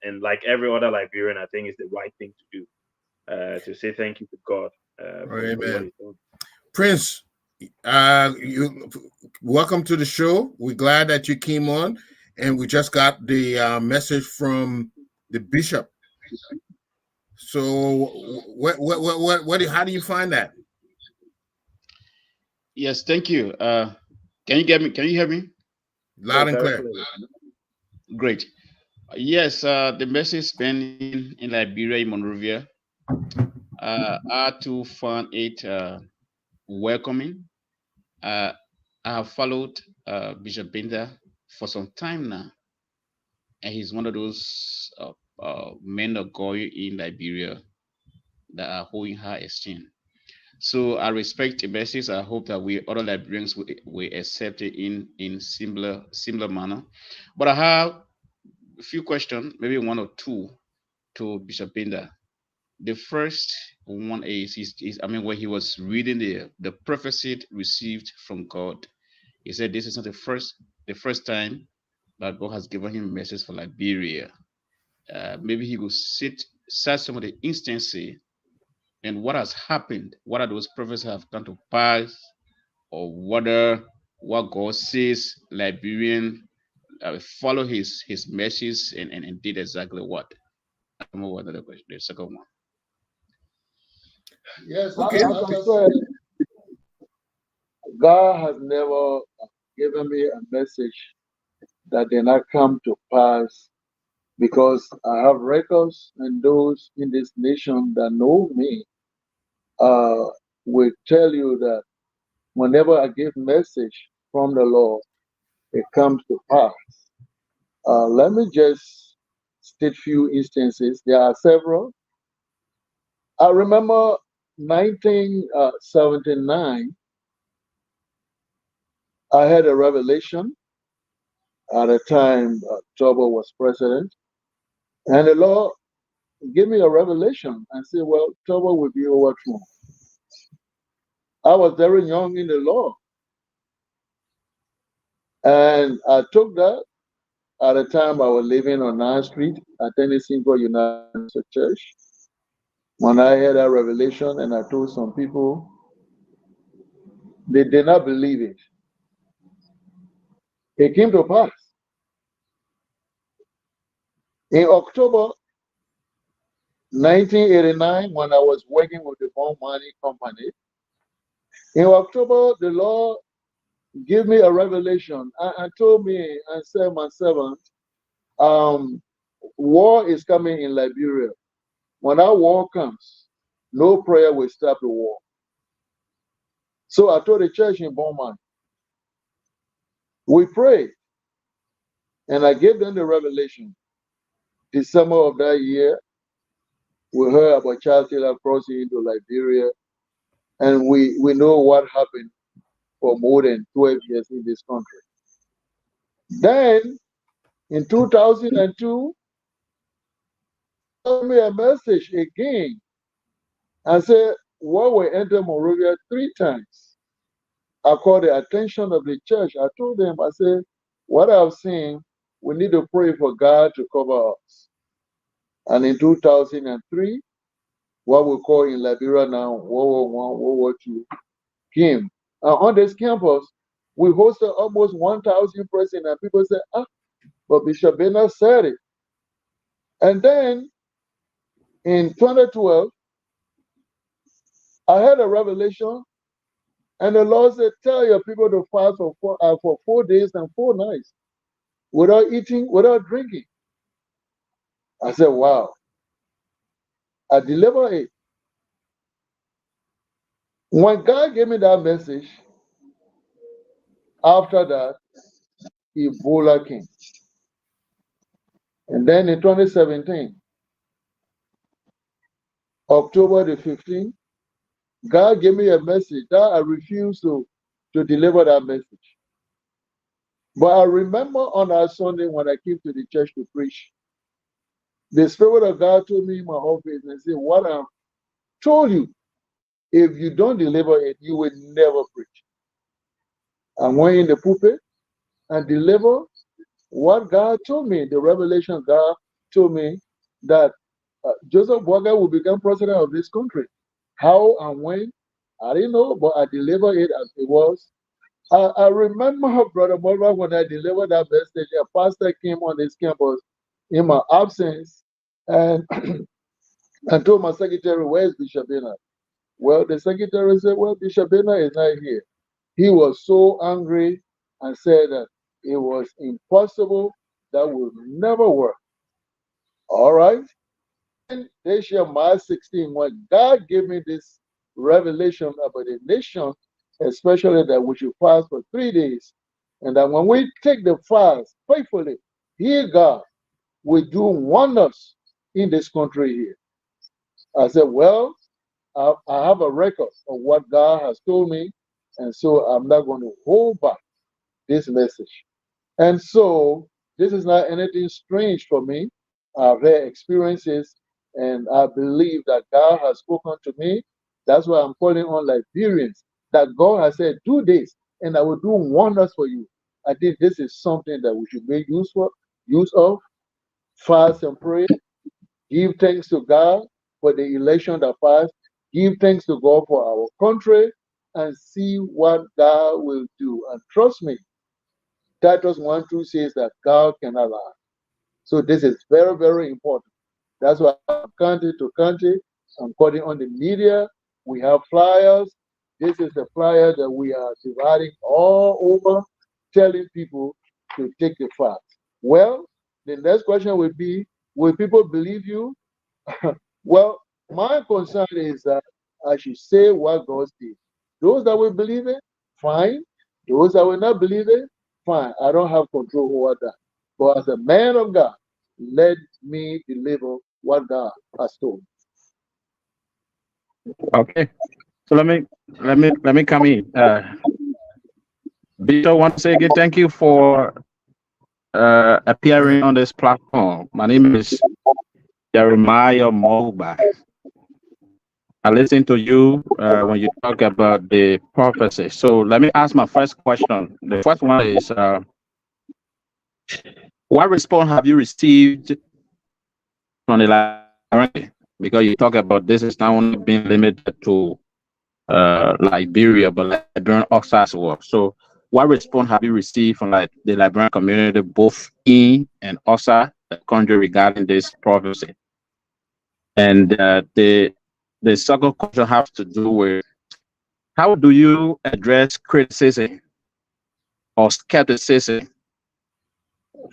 C: and like every other Liberian, I think it's the right thing to do, to say thank you to God for what He's done.
B: Prince, you welcome to the show. We're glad that you came on, and we just got the message from the bishop. So, how do you find that?
D: Yes, thank you. Can you get me? Can you hear me?
B: Loud and clear.
D: Great. Yes, the message been in Liberia, in Monrovia. I too found it welcoming. I have followed Bishop Binder for some time now, and he's one of those men of God in Liberia that are holding high esteem. So I respect the message. I hope that we other Liberians will accept it in similar manner. But I have a few questions, maybe one or two, to Bishop Binder. The first one is when he was reading the prophecy received from God, he said this is not the first time that God has given him a message for Liberia. Maybe he will cite some of the instances and what has happened, what are those prophecies have come to pass, or whether what God says Liberian follow his message and did exactly what. I'm over to the second one.
F: Yes, okay. God has never given me a message that did not come to pass, because I have records, and those in this nation that know me will tell you that whenever I give message from the Lord, it comes to pass. Let me just state few instances. There are several. I remember 1979, I had a revelation. At the time, Tobo was president, and the Lord gave me a revelation and said, well, Tobo will be overthrown. I was very young in the Lord, and I took that. At the time, I was living on 9th Street, attending Single United Church. When I had that revelation and I told some people, they did not believe it. It came to pass. In October 1989, when I was working with the Bond Money Company, in October, the Lord gave me a revelation and told me and said, my servant, war is coming in Liberia. When that war comes, no prayer will stop the war. So I told the church in Bowman, we prayed, and I gave them the revelation. December of that year, we heard about Charles Taylor crossing into Liberia, and we know what happened for more than 12 years in this country. Then, in 2002, sent me a message again and said, war will enter Monrovia 3 times. I called the attention of the church. I told them, I said, what I've seen, we need to pray for God to cover us. And in 2003, what we call in Liberia now World War I, World War II came. On this campus, we hosted almost 1,000 persons, and people said, but Bishop Bernard said it. And then in 2012, I had a revelation, and the Lord said, tell your people to fast for 4 days and 4 nights without eating, without drinking. I said, wow. I delivered it. When God gave me that message, after that, Ebola came. And then in 2017, October the 15th, God gave me a message that I refused to deliver that message. But I remember on that Sunday when I came to the church to preach, the Spirit of God told me in my office and said, what I've told you, if you don't deliver it, you will never preach. I went in the pulpit and delivered what God told me, the revelation God told me that Joseph Boga will become president of this country. How and when, I didn't know, but I delivered it as it was. I remember, Brother Mulva, when I delivered that message, a pastor came on this campus in my absence and I told my secretary, where's Bishop Bernard? Well, the secretary said, well, Bishop Bernard is not here. He was so angry and said that it was impossible, that would never work. All right. And this year, March 16, when God gave me this revelation about the nation, especially that we should fast for 3 days, and that when we take the fast faithfully, here God will do wonders in this country here. I said, well, I have a record of what God has told me, and so I'm not going to hold back this message. And so this is not anything strange for me. I've had experiences, and I believe that God has spoken to me. That's why I'm calling on Liberians, that God has said, do this, and I will do wonders for you. I think this is something that we should make use of, fast and pray, give thanks to God for the election that passed, give thanks to God for our country, and see what God will do. And trust me, Titus 1:2 says that God cannot lie. So this is very, very important. That's why I'm country to country. I'm calling on the media. We have flyers. This is the flyer that we are dividing all over, telling people to take the fast. Well, the next question would be, will people believe you? Well, my concern is that I should say what God did. Those that will believe it, fine. Those that will not believe it, fine. I don't have control over that. But as a man of God, let me deliver what God has told.
E: Okay. So let me come in. Bishop, want to say again, thank you for appearing on this platform. My name is Jeremiah Moba. I listened to you when you talk about the prophecy. So let me ask my first question. The first one is, what response have you received from the Liberian? Because you talk about this is not only being limited to Liberia, but Liberian also as well. So what response have you received from like the Liberian community, both in and outside the country regarding this prophecy? And the second question has to do with, how do you address criticism or skepticism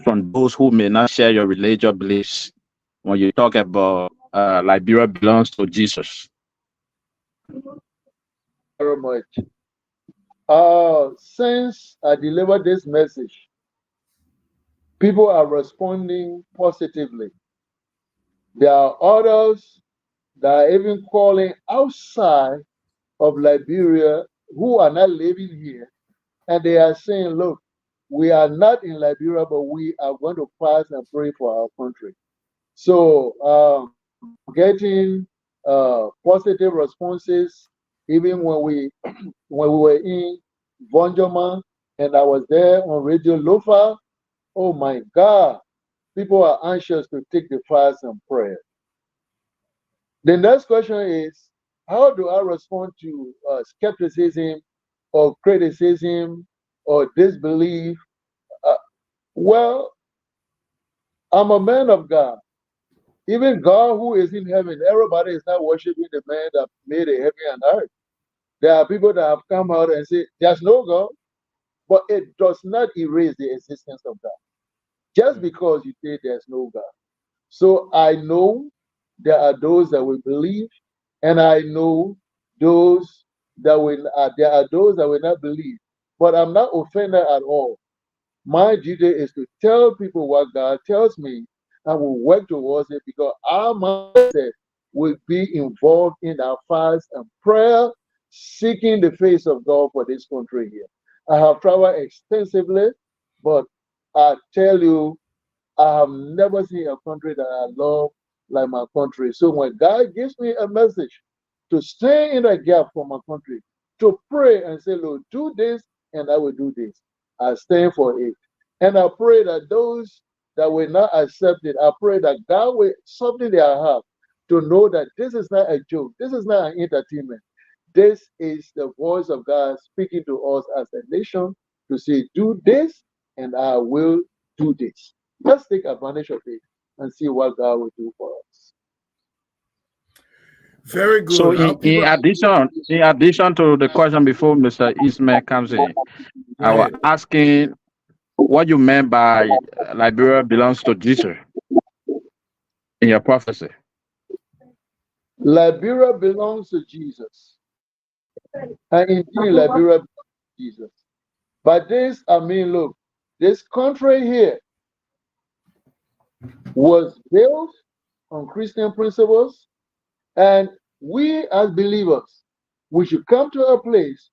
E: from those who may not share your religious beliefs when you talk about Liberia belongs to Jesus?
F: Very much. Since I delivered this message, people are responding positively. There are others that are even calling outside of Liberia who are not living here, and they are saying, look, we are not in Liberia, but we are going to fast and pray for our country. So getting positive responses, even when we were in Vonjoma and I was there on Radio Lofa. Oh my God, people are anxious to take the fast and prayer. The next question is, how do I respond to skepticism or criticism or disbelief? Well, I'm a man of God. Even God who is in heaven, everybody is not worshiping the man that made the heaven and earth. There are people that have come out and say, there's no God, but it does not erase the existence of God. Just because you say there's no God. So I know there are those that will believe, and I know those that will there are those that will not believe. But I'm not offended at all. My duty is to tell people what God tells me, and we'll work towards it because our mindset will be involved in our fast and prayer, seeking the face of God for this country here. I have traveled extensively, but I tell you, I have never seen a country that I love like my country. So when God gives me a message to stay in a gap for my country, to pray and say, Lord, do this and I will do this, I stand for it. And I pray that those that will not accept it, I pray that God will soften their heart to know that this is not a joke, this is not an entertainment. This is the voice of God speaking to us as a nation to say, do this and I will do this. Let's take advantage of it and see what God will do for us.
B: Very
E: So
B: good. Our people,
E: in addition to the question before Mr. Ismail comes in,
B: go
E: I was
B: ahead.
E: asking what you meant by Liberia belongs to Jesus in your prophecy.
F: Liberia belongs to Jesus. And indeed, Liberia belongs to Jesus. But this, I mean, look, this country here was built on Christian principles. And we as believers, we should come to a place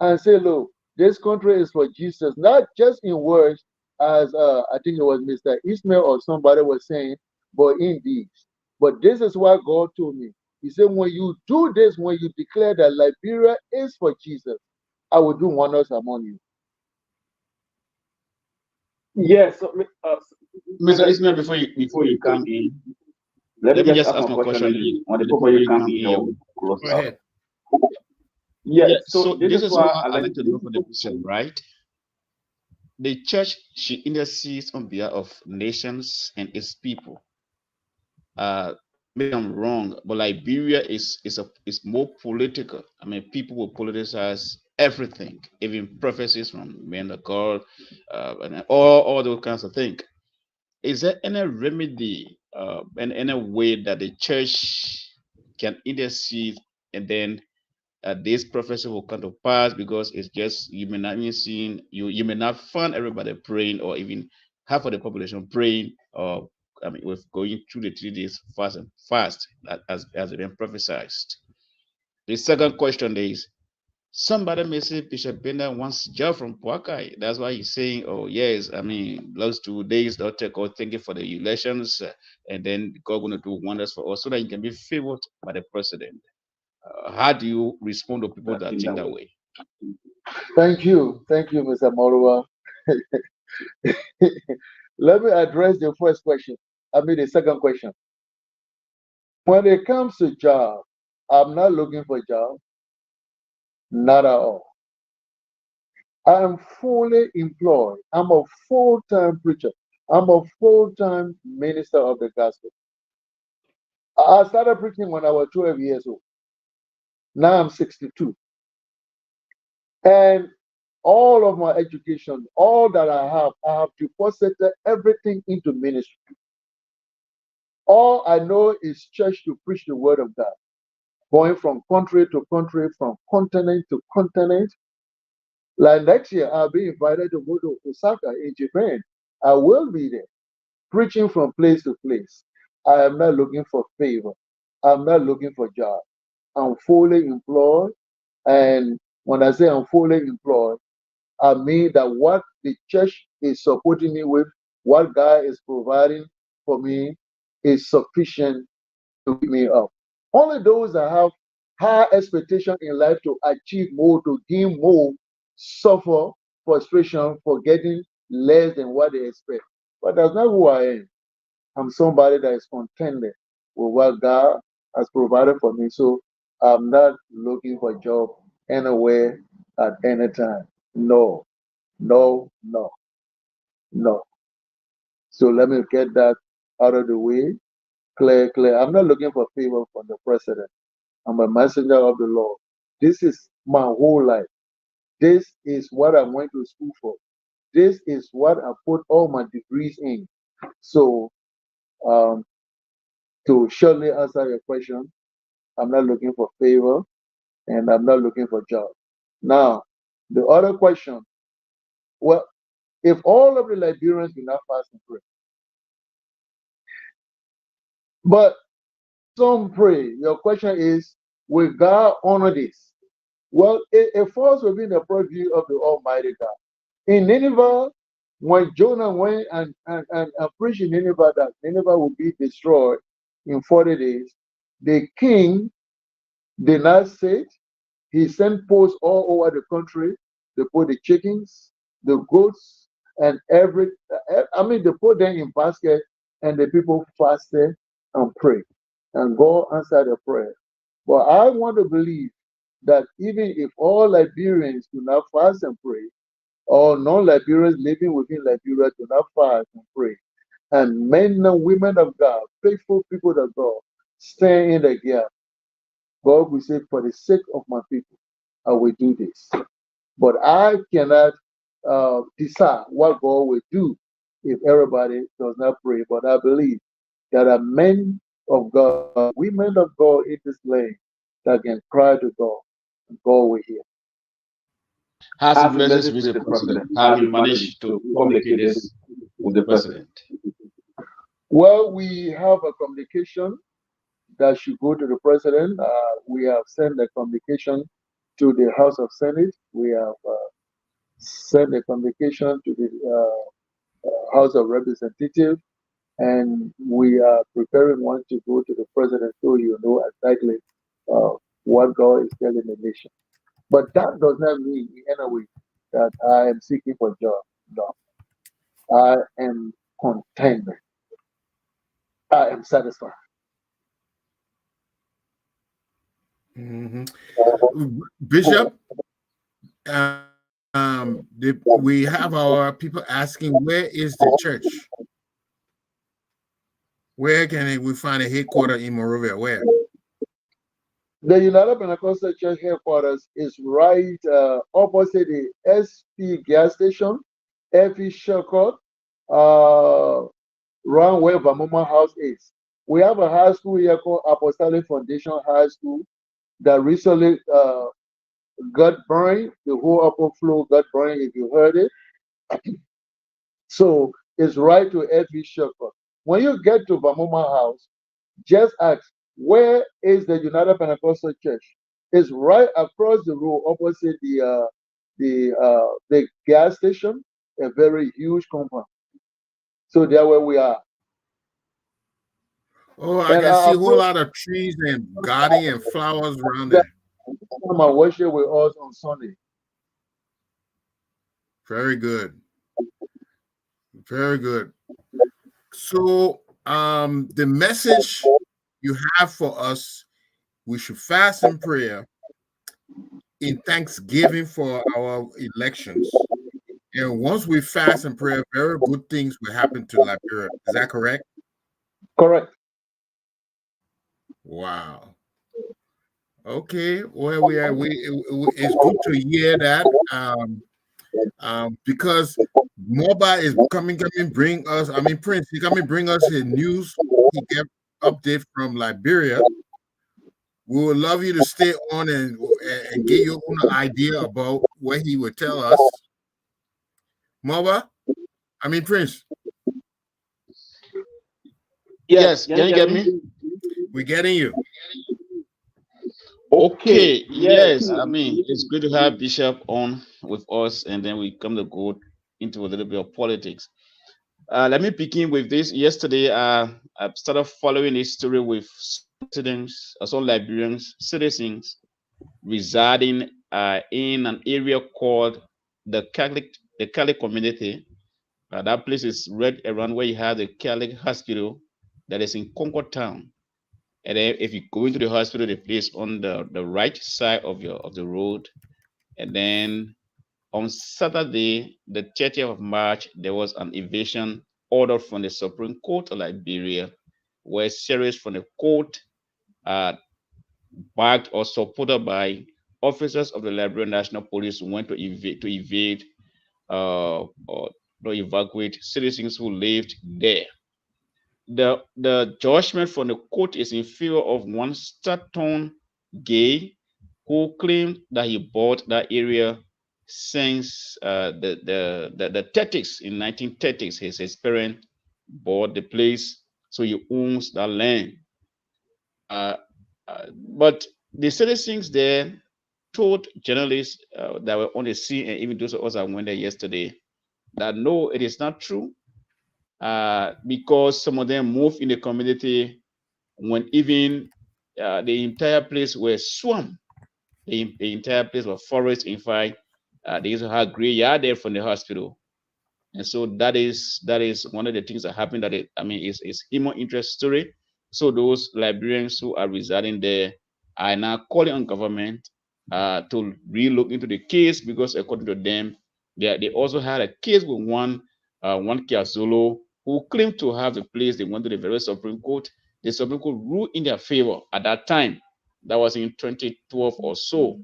F: and say, look, this country is for Jesus, not just in words, as I think it was Mr. Ismail or somebody was saying, but in deeds. But this is what God told me. He said, when you do this, when you declare that Liberia is for Jesus, I will do wonders among you.
G: Yes, so,
D: Mr. Ismail, before you come in, let me just ask my question before you come in.
G: close
B: Go
G: up.
B: ahead.
G: Yes,
D: Yeah,
G: so
D: so
G: this
D: this
G: is
D: is
G: why
D: what
G: I
D: I'd
G: like
D: like to know for the question, right? The church, she intercedes on behalf of nations and its people. Maybe I'm wrong, but Liberia is more political. I mean, people will politicize everything, even prophecies from men of God, and all those kinds of things. Is there any remedy and any way that the church can intercede and then this prophecy will come to pass? Because it's just you may not even see you may not find everybody praying or even half of the population praying, or I mean with going through the 3 days fast as it been prophesied. The second question is, somebody may say Bishop Bender wants job from Puakai. That's why he's saying, oh, yes, I mean, last 2 days, don't take God thank you for the elections, and then God going to do wonders for us so that he can be favored by the president. How do you respond to people that think that way?
F: Thank you. Thank you, Mr. Morua. Let me address the first question. The second question. When it comes to job, I'm not looking for a job. Not at all. I am fully employed. I'm a full-time preacher. I'm a full-time minister of the gospel. I started preaching when I was 12 years old. Now I'm 62. And all of my education, all that I have deposited everything into ministry. All I know is church to preach the word of God, going from country to country, from continent to continent. Like next year, I'll be invited to go to Osaka in Japan. I will be there, preaching from place to place. I am not looking for favor. I'm not looking for job. I'm fully employed. And when I say I'm fully employed, I mean that what the church is supporting me with, what God is providing for me, is sufficient to keep me up. Only those that have high expectation in life to achieve more, to gain more, suffer frustration for getting less than what they expect. But that's not who I am. I'm somebody that is contented with what God has provided for me. So I'm not looking for a job anywhere at any time. No, no, no, no. So let me get that out of the way. Clear, clear. I'm not looking for favor from the president. I'm a messenger of the Lord. This is my whole life. This is what I went to school for. This is what I put all my degrees in. So, um, to surely answer your question, I'm not looking for favor and I'm not looking for job. Now, the other question, well, if all of the Liberians do not fast and pray, but some pray, your question is, will God honor this? Well, it falls within the purview of the Almighty God. In Nineveh, when Jonah went and preached in Nineveh that Nineveh would be destroyed in 40 days, the king did not sit. He sent posts all over the country. They put the chickens, the goats, and they put them in basket, and the people fasted and prayed, and God answered the prayer. But I want to believe that even if all Liberians do not fast and pray, or non-Liberians living within Liberia do not fast and pray, and men and women of God, faithful people of God, stand in the gap, God will say, for the sake of my people, I will do this. But I cannot decide what God will do if everybody does not pray. But I believe there are men of God, women of God in this land that can cry to God, and God will hear.
D: How's the message with the president? Have you managed to communicate this with the president?
F: Well, we have a communication that should go to the president. We have sent a communication to the House of Senate. We have sent a communication to the House of Representatives, and we are preparing one to go to the president so you know exactly what God is telling the nation. But that does not mean in any way that I am seeking for job. No, I am content. I am satisfied.
B: Mhm. Bishop, we have our people asking, where is the church? Where can we find a headquarters in Monrovia? Where?
F: The United Pentecostal Church headquarters is right opposite the SP gas station, FE Shortcut, around where Vamoma House is. We have a high school here called Apostolic Foundation High School that recently got burned. The whole upper floor got burned, if you heard it. So it's right to FE Shortcut. When you get to Vamoma House, just ask, where is the United Pentecostal Church? It's right across the road opposite the gas station, a very huge compound. So there where we are.
B: Oh, I
F: And
B: can see a whole lot of trees and garden and flowers around there.
F: come and worship with us on Sunday.
B: Very good. Very good. So, the message you have for us, we should fast in prayer in thanksgiving for our elections. And once we fast and pray, very good things will happen to Liberia. Is that correct?
F: Correct.
B: Wow. Okay. Well, it's good to hear that. Because Moba is coming, bring us. I mean, Prince, he coming bring us his news. He get update from Liberia. We would love you to stay on and get your own idea about what he would tell us. Moba, I mean Prince.
D: Yes, can you get me?
B: We're getting you.
D: Okay, yes. I mean, it's good to have Bishop on with us, and then we come to go into a little bit of politics. Let me begin with this. Yesterday, I started following this story with citizens, some Liberians, citizens residing in an area called the Catholic community. That place is right around where you have the Catholic hospital that is in Concord Town. And then if you go into the hospital, the place on the right side of the road. And then on Saturday, the 30th of March, there was an invasion order from the Supreme Court of Liberia, where series from the court uh, backed or supported by officers of the Liberian National Police went to evade or to evacuate citizens who lived there. The judgment from the court is in favor of one Staton Gay, who claimed that he bought that area since the 30s. In 1930s, his parents bought the place, so he owns that land. Uh, but the citizens there told journalists that were on the scene, and even those of us that went there yesterday, that no, it is not true, because some of them moved in the community when even the entire place was swamp. The entire place was forest. In fact, they used to have graveyard there from the hospital. And so that is one of the things that happened. Is human interest story. So those Liberians who are residing there are now calling on government to relook into the case, because according to them, they also had a case with one Kiazolo who claimed to have the place. They went to the very Supreme Court. The Supreme Court ruled in their favor at that time. That was in 2012 or so.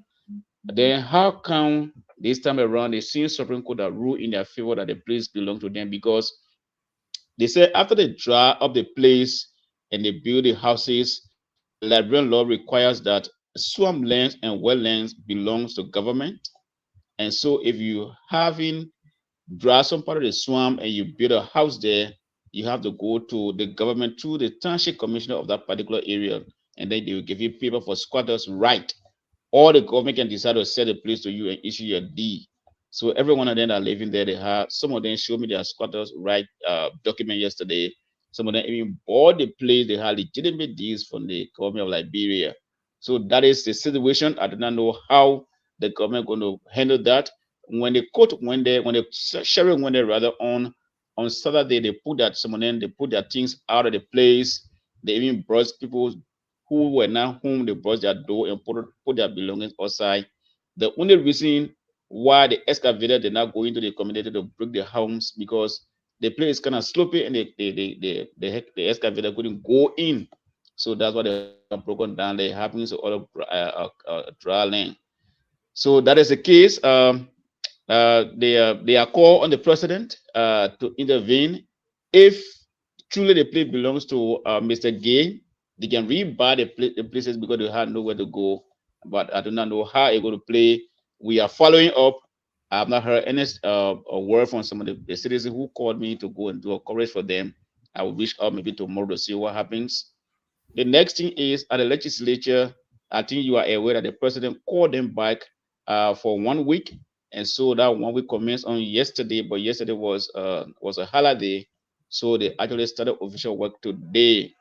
D: Then how come this time around the same Supreme Court that ruled in their favor that the place belonged to them? Because they said after they dry up the place and they build the houses, the Liberian law requires that swamp lands and wetlands belongs to government. And so if you having dry some part of the swamp and you build a house there, you have to go to the government through the township commissioner of that particular area, and then they will give you paper for squatters' right, or the government can decide to sell the place to you and issue your deed. So every one of them that are living there, they have, some of them showed me their squatters' right document yesterday. Some of them even bought the place. They had legitimate deeds from the government of Liberia. So that is the situation. I do not know how the government going to handle that. When the court went there, when the sheriff went there rather on Saturday, they put that some of them, they put their things out of the place. They even brought people who were not home, they brought their door and put their belongings outside. The only reason why the excavator did not go into the community to break the homes, because the place is kind of slopey and the excavator couldn't go in. So that's why they are broken down. They happen to other dry land. So that is the case. They are called on the president to intervene. If truly the place belongs to Mr. Gay, they can rebuy the places because they have nowhere to go. But I do not know how it's going to play. We are following up. I have not heard any a word from some of the citizens who called me to go and do a coverage for them. I will reach out maybe tomorrow to see what happens. The next thing is at the legislature. I think you are aware that the president called them back for 1 week, and so that 1 week commenced on yesterday. But yesterday was a holiday, so they actually started official work today.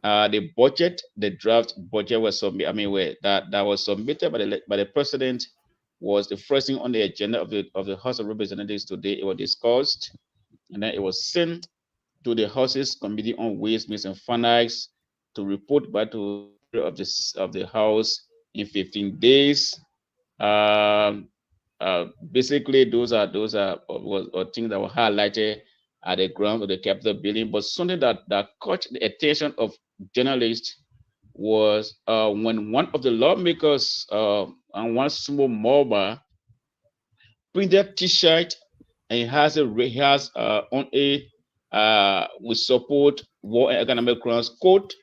D: The budget, the draft budget was submitted. That was submitted by the president, was the first thing on the agenda of the House of Representatives today. It was discussed, and then it was sent to the House's Committee on Ways, Means, and Finance to report back to of the House in 15 days. Basically, those are things that were highlighted at the grounds of the Capitol building. But something that caught the attention of journalists was when one of the lawmakers on one small mobile printed T-shirt, and he has on a we support war and economic grounds quote,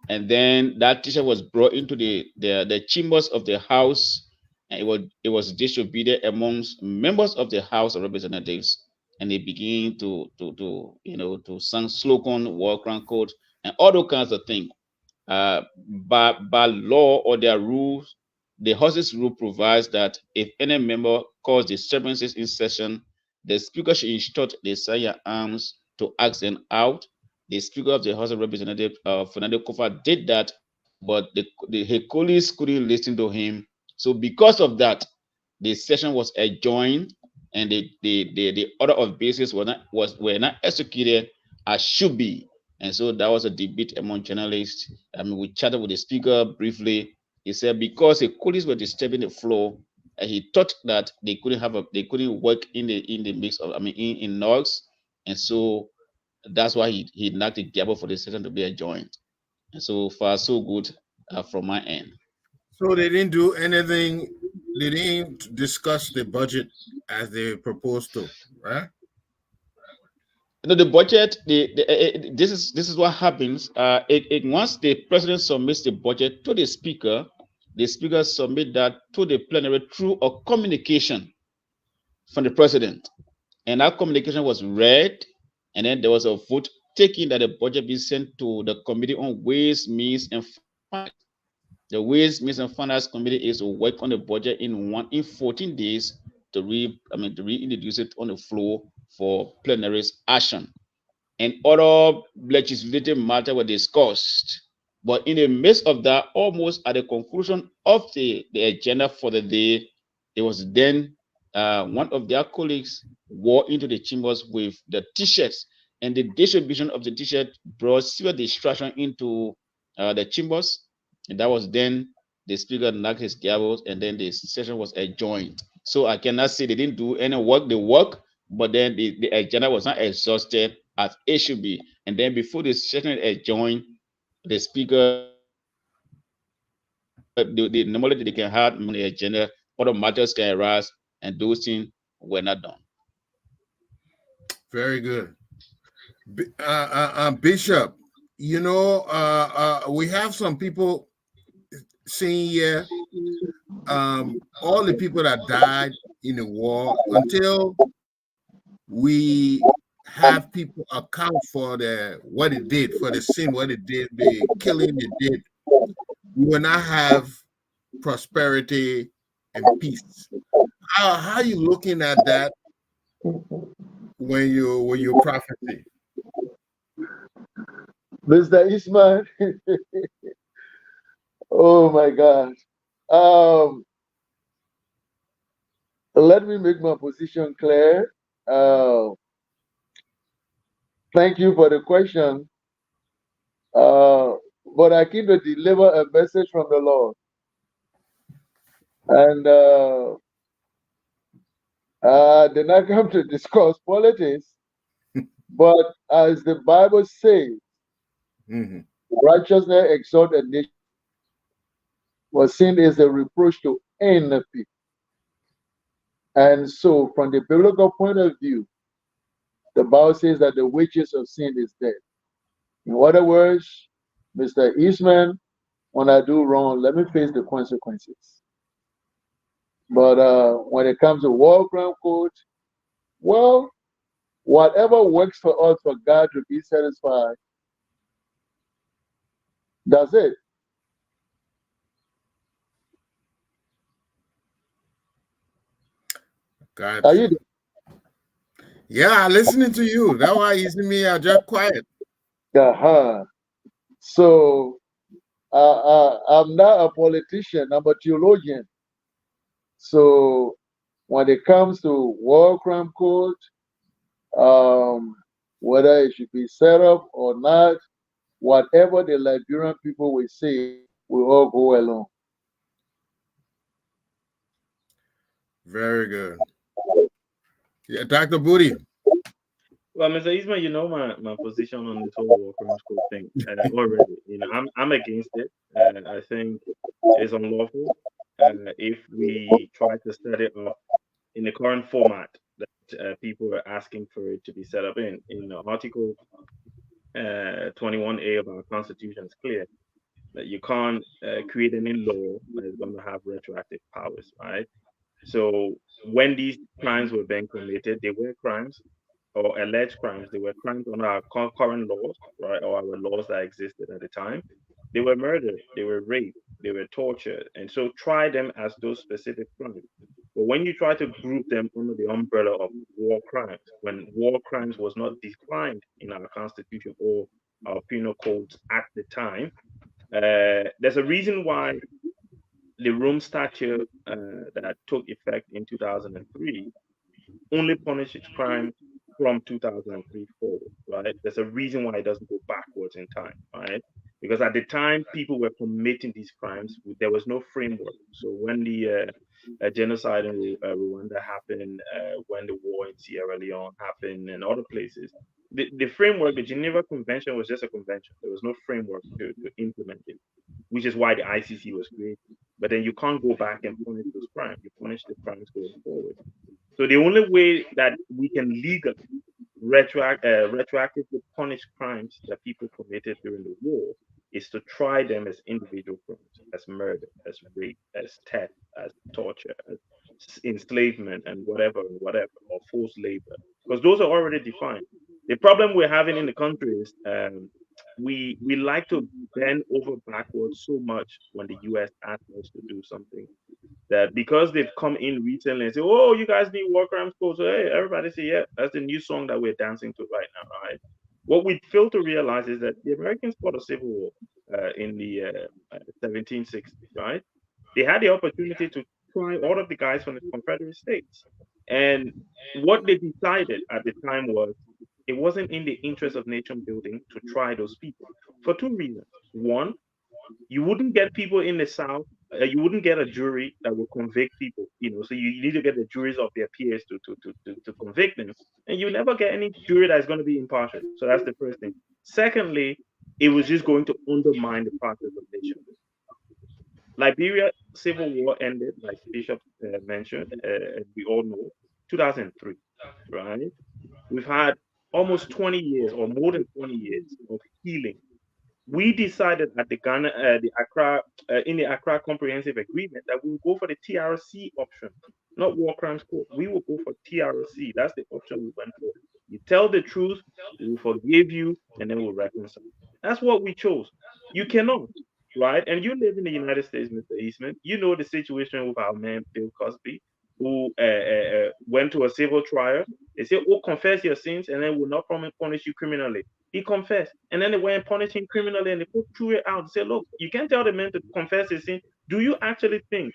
D: and then that T-shirt was brought into the chambers of the House, and it was distributed amongst members of the House of Representatives, and they begin to sing slogan, war crime code, and all those kinds of things. By law or their rules, the House's rule provides that if any member causes disturbances in session, the Speaker should instruct the Sergeant Arms to ask them out. The Speaker of the House of Representatives, Fernando Kofa, did that, but his colleagues couldn't listen to him. So because of that, the session was adjourned, and the order of business were not executed as should be. And so that was a debate among journalists. We chatted with the Speaker briefly. He said because the colleagues were disturbing the flow, he thought that they couldn't work in the mix of in noise, and so That's why he knocked the gavel for the session to be adjourned. And so far, so good from my end.
B: So they didn't do anything. They didn't discuss the budget as they proposed to, right?
D: The budget, this is what happens. Once the president submits the budget to the speaker submit that to the plenary through a communication from the president, and that communication was read, and then there was a vote taking that the budget be sent to the committee on ways, means, and finance. The ways, means, and finance committee is to work on the budget in 14 days to reintroduce it on the floor for plenary's action, and other legislative matters were discussed. But in the midst of that, almost at the conclusion of the agenda for the day, it was then one of their colleagues walked into the chambers with the t-shirts, and the distribution of the t-shirt brought severe distraction into the chambers. And that was then the speaker knocked his gavel, and then the session was adjourned. So I cannot say they didn't do any work. They work, but then the agenda was not exhausted as it should be. And then before the session adjourned, the speaker, the normally they can have on the agenda, other matters can arise, and those things were not done.
B: Very good. Bishop, we have some people saying here, all the people that died in the war, until we have people account for what it did, for the sin, what it did, the killing it did, we will not have prosperity and peace. How are you looking at that when you prophecy?
F: Mr. Ismail, oh my God. Let me make my position clear. Thank you for the question. But I came to deliver a message from the Lord. And then I come to discuss politics. But as the Bible says, righteousness exalt a nation, but sin is a reproach to any people. And so, from the biblical point of view, the Bible says that the wages of sin is death. In other words, Mr. Eastman, when I do wrong, let me face the consequences. But when it comes to war crime code, well, whatever works for us for God to be satisfied, that's it.
B: Gotcha.
F: Are you?
B: Yeah, listening to you. That's why you see me just quiet.
F: So I'm not a politician, I'm a theologian. So when it comes to war crime code, whether it should be set up or not, whatever the Liberian people will say, we all go along.
B: Very good. Yeah, Dr. Booty.
C: Well, Mr. Isma, you know my position on this whole war crimes code thing already. I'm against it. I think it's unlawful. If we try to set it up in the current format that people are asking for it to be set up in Article 21A of our Constitution is clear that you can't create any law that is going to have retroactive powers, right? So when these crimes were being committed, they were crimes or alleged crimes. They were crimes under our current laws, right, or our laws that existed at the time. They were murder, they were rape, they were torture, and so try them as those specific crimes. But when you try to group them under the umbrella of war crimes, when war crimes was not defined in our constitution or our penal codes at the time, there's a reason why the Rome Statute that took effect in 2003 only punishes crime from 2003 forward, right? There's a reason why it doesn't go backwards in time, right? because at the time people were committing these crimes, there was no framework. So when the genocide in Rwanda happened, when the war in Sierra Leone happened, and other places, the framework, the Geneva Convention, was just a convention. There was no framework to implement it, which is why the ICC was created. But then you can't go back and punish those crimes. You punish the crimes going forward. So the only way that we can legally retroactively punish crimes that people committed during the war is to try them as individual crimes, as murder, as rape, as theft, as torture, as enslavement, and whatever, or forced labor, because those are already defined. The problem we're having in the country is we like to bend over backwards so much when the US asks us to do something, that because they've come in recently and say, "Oh, you guys need war crimes code," so hey, everybody say, "Yeah, that's the new song that we're dancing to right now." Right? What we fail to realize is that the Americans fought a civil war in the 1760s. Right? They had the opportunity to try all of the guys from the Confederate States, and what they decided at the time was it wasn't in the interest of nation building to try those people for two reasons. One, you wouldn't get people in the South. You wouldn't get a jury that will convict people. So you need to get the juries of their peers to convict them, and you never get any jury that is going to be impartial. So that's the first thing. Secondly, it was just going to undermine the process of nation. Liberia civil war ended, like Bishop mentioned, and we all know, 2003. Right? We've had almost 20 years, or more than 20 years, of healing. We decided at the Accra, in the Accra Comprehensive Agreement, that we will go for the TRC option, not War Crimes Court. We will go for TRC. That's the option we went for. You tell the truth, we will forgive you, and then we'll reconcile. That's what we chose. You cannot, right? And you live in the United States, Mr. Eastman. You know the situation with our man Bill Cosby, who went to a civil trial. They say, "Oh, confess your sins, and then we'll not punish you criminally." He confessed, and then they went and punished him criminally, and they threw it out. Say, "Look, you can't tell the man to confess his sin." Do you actually think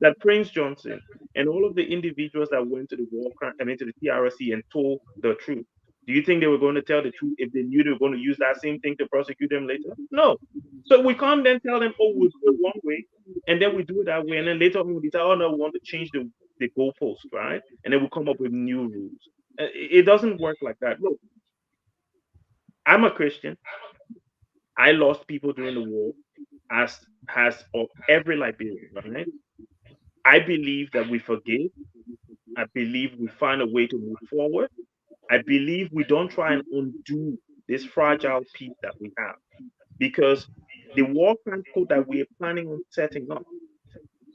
C: that Prince Johnson and all of the individuals that went to the to the TRC and told the truth, do you think they were going to tell the truth if they knew they were going to use that same thing to prosecute them later? No. So we can't then tell them, "Oh, we'll do it one way," and then we do it that way, and then later on we decide, "Oh no, we want to change the goalpost," right? And then we come up with new rules. It doesn't work like that. Look, I'm a Christian. I lost people during the war, as has of every Liberian, right? I believe that we forgive. I believe we find a way to move forward. I believe we don't try and undo this fragile peace that we have, because the war crime code that we are planning on setting up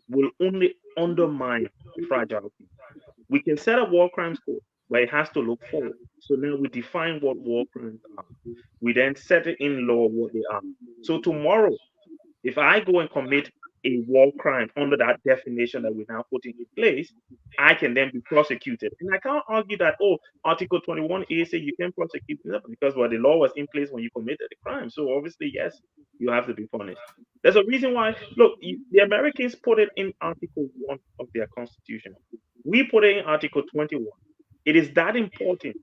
C: will only undermine the fragile peace. We can set a war crimes code, but it has to look forward. So now we define what war crimes are. We then set it in law what they are. So tomorrow, if I go and commit a war crime under that definition that we're now putting in place, I can then be prosecuted. And I can't argue that, oh, Article 21A say you can prosecute me because the law was in place when you committed the crime. So obviously, yes, you have to be punished. There's a reason why, look, the Americans put it in Article 1 of their Constitution. We put it in Article 21. It is that important.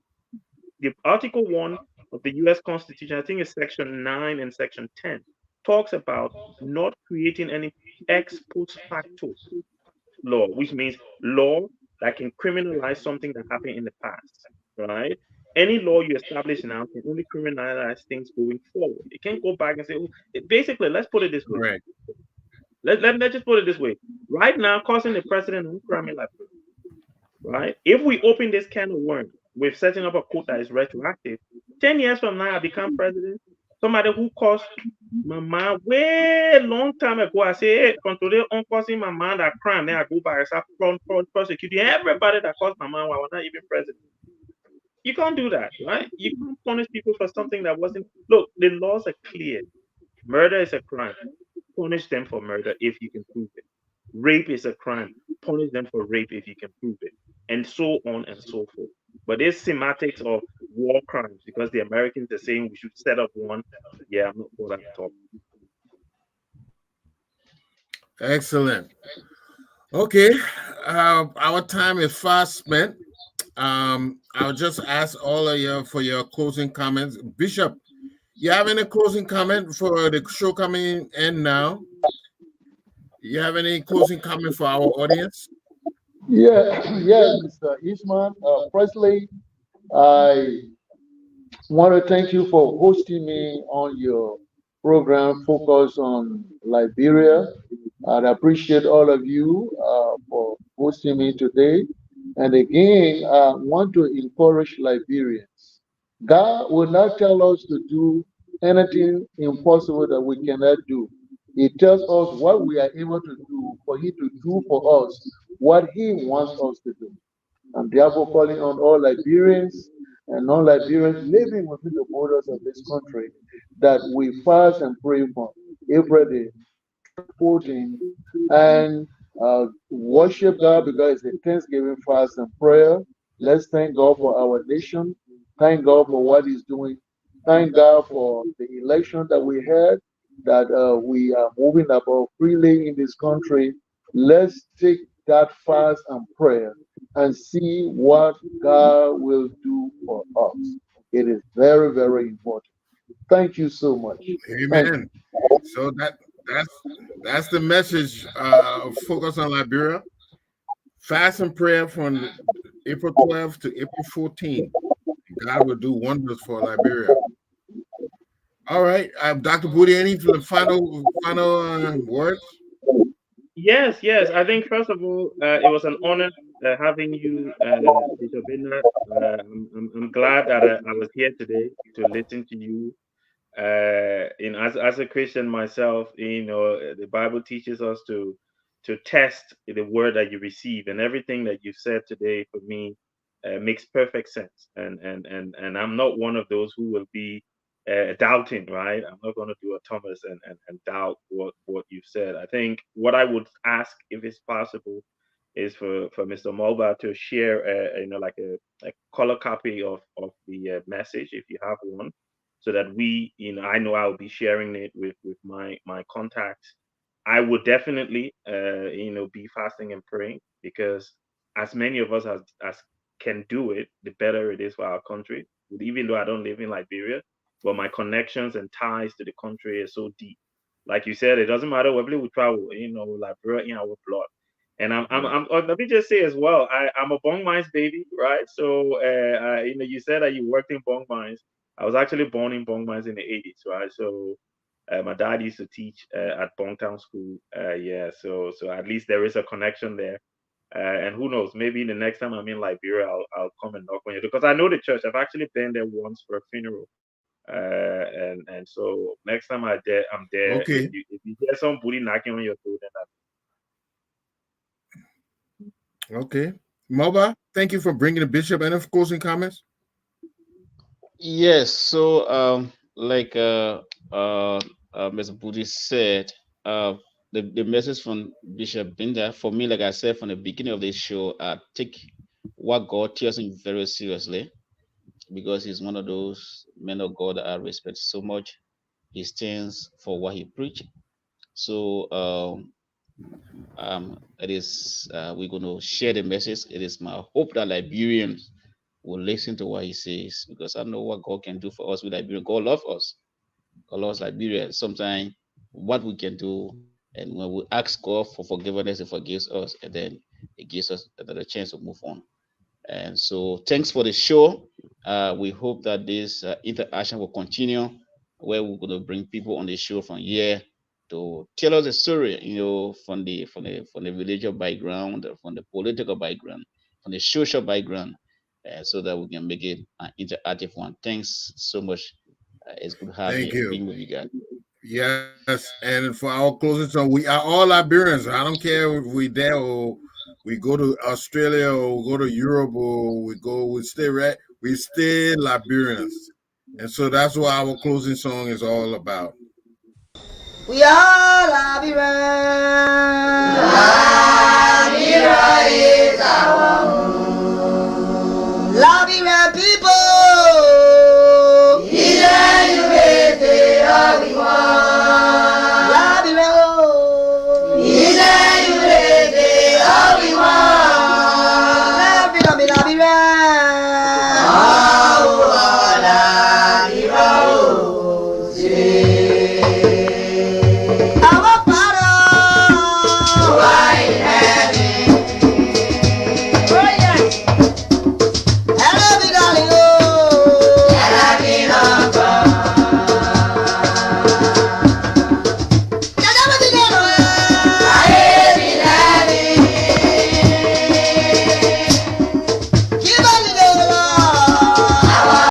C: The Article 1 of the US Constitution, I think it's Section 9 and Section 10, talks about not creating any ex post facto law, which means law that can criminalize something that happened in the past, right? Any law you establish now can only criminalize things going forward. It can't go back and say, oh, basically, let's put it this way.
B: Right.
C: Let's just put it this way. Right now, causing the president of crime like, right? If we open this can of worms with setting up a court that is retroactive, 10 years from now, I become president. Somebody who caused my mind way long time ago, I say, hey, from today on, causing my mind that crime, then I go back and start prosecuting everybody that caused my mind while I was not even president. You can't do that, right? You can't punish people for something that wasn't. Look, the laws are clear. Murder is a crime. Punish them for murder if you can prove it. Rape is a crime. Punish them for rape if you can prove it. And so on and so forth. But this semantics of war crimes, because the Americans are saying we should set up one, yeah, I'm not for that talk.
B: Excellent. Okay, our time is fast spent. I'll just ask all of you for your closing comments. Bishop, You have any closing comment for the show coming in now? You have any closing comment for our audience?
F: Yeah, yeah, Mr. Eastman. Firstly, I want to thank you for hosting me on your program focus on Liberia. I appreciate all of you for hosting me today. And again, I want to encourage Liberians. God will not tell us to do anything impossible that we cannot do. He tells us what we are able to do for Him to do for us what He wants us to do. I'm therefore calling on all Liberians and non-Liberians living within the borders of this country that we fast and pray for April the 14th and worship God because it's a Thanksgiving fast and prayer. Let's thank God for our nation. Thank God for what He's doing. Thank God for the election that we had, that we are moving about freely in this country. Let's take that fast and prayer and see what God will do for us. It is very, very important. Thank you so much. Thank you.
B: Amen. So that's the message of Focus on Liberia. Fast and prayer from April 12th to April 14th. God will do wonders for Liberia. All right, Dr. Booty, any final words?
C: Yes. I think first of all, it was an honor having you, Bishop Bernard. I'm glad that I was here today to listen to you. As a Christian myself, the Bible teaches us to test the word that you receive, and everything that you've said today for me makes perfect sense. And I'm not one of those who will be doubting, right? I'm not going to do a Thomas and doubt what you've said. I think what I would ask, if it's possible, is for Mr. Mulba to share, like a color copy of the message, if you have one, so that I know I'll be sharing it with my contacts. I would definitely, be fasting and praying, because as many of us as can do it, the better it is for our country. Even though I don't live in Liberia, but my connections and ties to the country are so deep. Like you said, it doesn't matter where we travel, Liberia in our blood. And let me just say as well, I'm a Bong Mines baby, right? So, you said that you worked in Bong Mines. I was actually born in Bong Mines in the 80s, right? So, my dad used to teach at Bongtown School. Yeah, so at least there is a connection there. And who knows, maybe the next time I'm in Liberia, I'll come and knock on you, because I know the church. I've actually been there once for a funeral. And so next time I'm there.
B: Okay.
C: If you hear somebody knocking on your door, then
B: Okay. Mulba, thank you for bringing the bishop. Any closing comments?
D: Yes. So, like Mr. Budi said, the message from Bishop Binder, for me, like I said from the beginning of this show, I take what God tells him very seriously, because he's one of those men of God that I respect so much. He stands for what he preached. So, it is we're going to share the message. It is my hope that Liberians will listen to what he says, because I know what God can do for us with Liberia. God loves us. God loves Liberia. Sometimes what we can do, and when we ask God for forgiveness, He forgives us, and then He gives us another chance to move on. And so, thanks for the show. We hope that this interaction will continue, where we're going to bring people on the show from here to tell us a story, from the religious background, from the political background, from the social background, so that we can make it an interactive one. Thanks so much. It's good
B: Thank you.
D: being with you guys.
B: Yes, and for our closing song, we are all Liberians. I don't care if we there or we go to Australia or go to Europe or we stay Liberians. And so that's what our closing song is all about.
A: We are Liberia.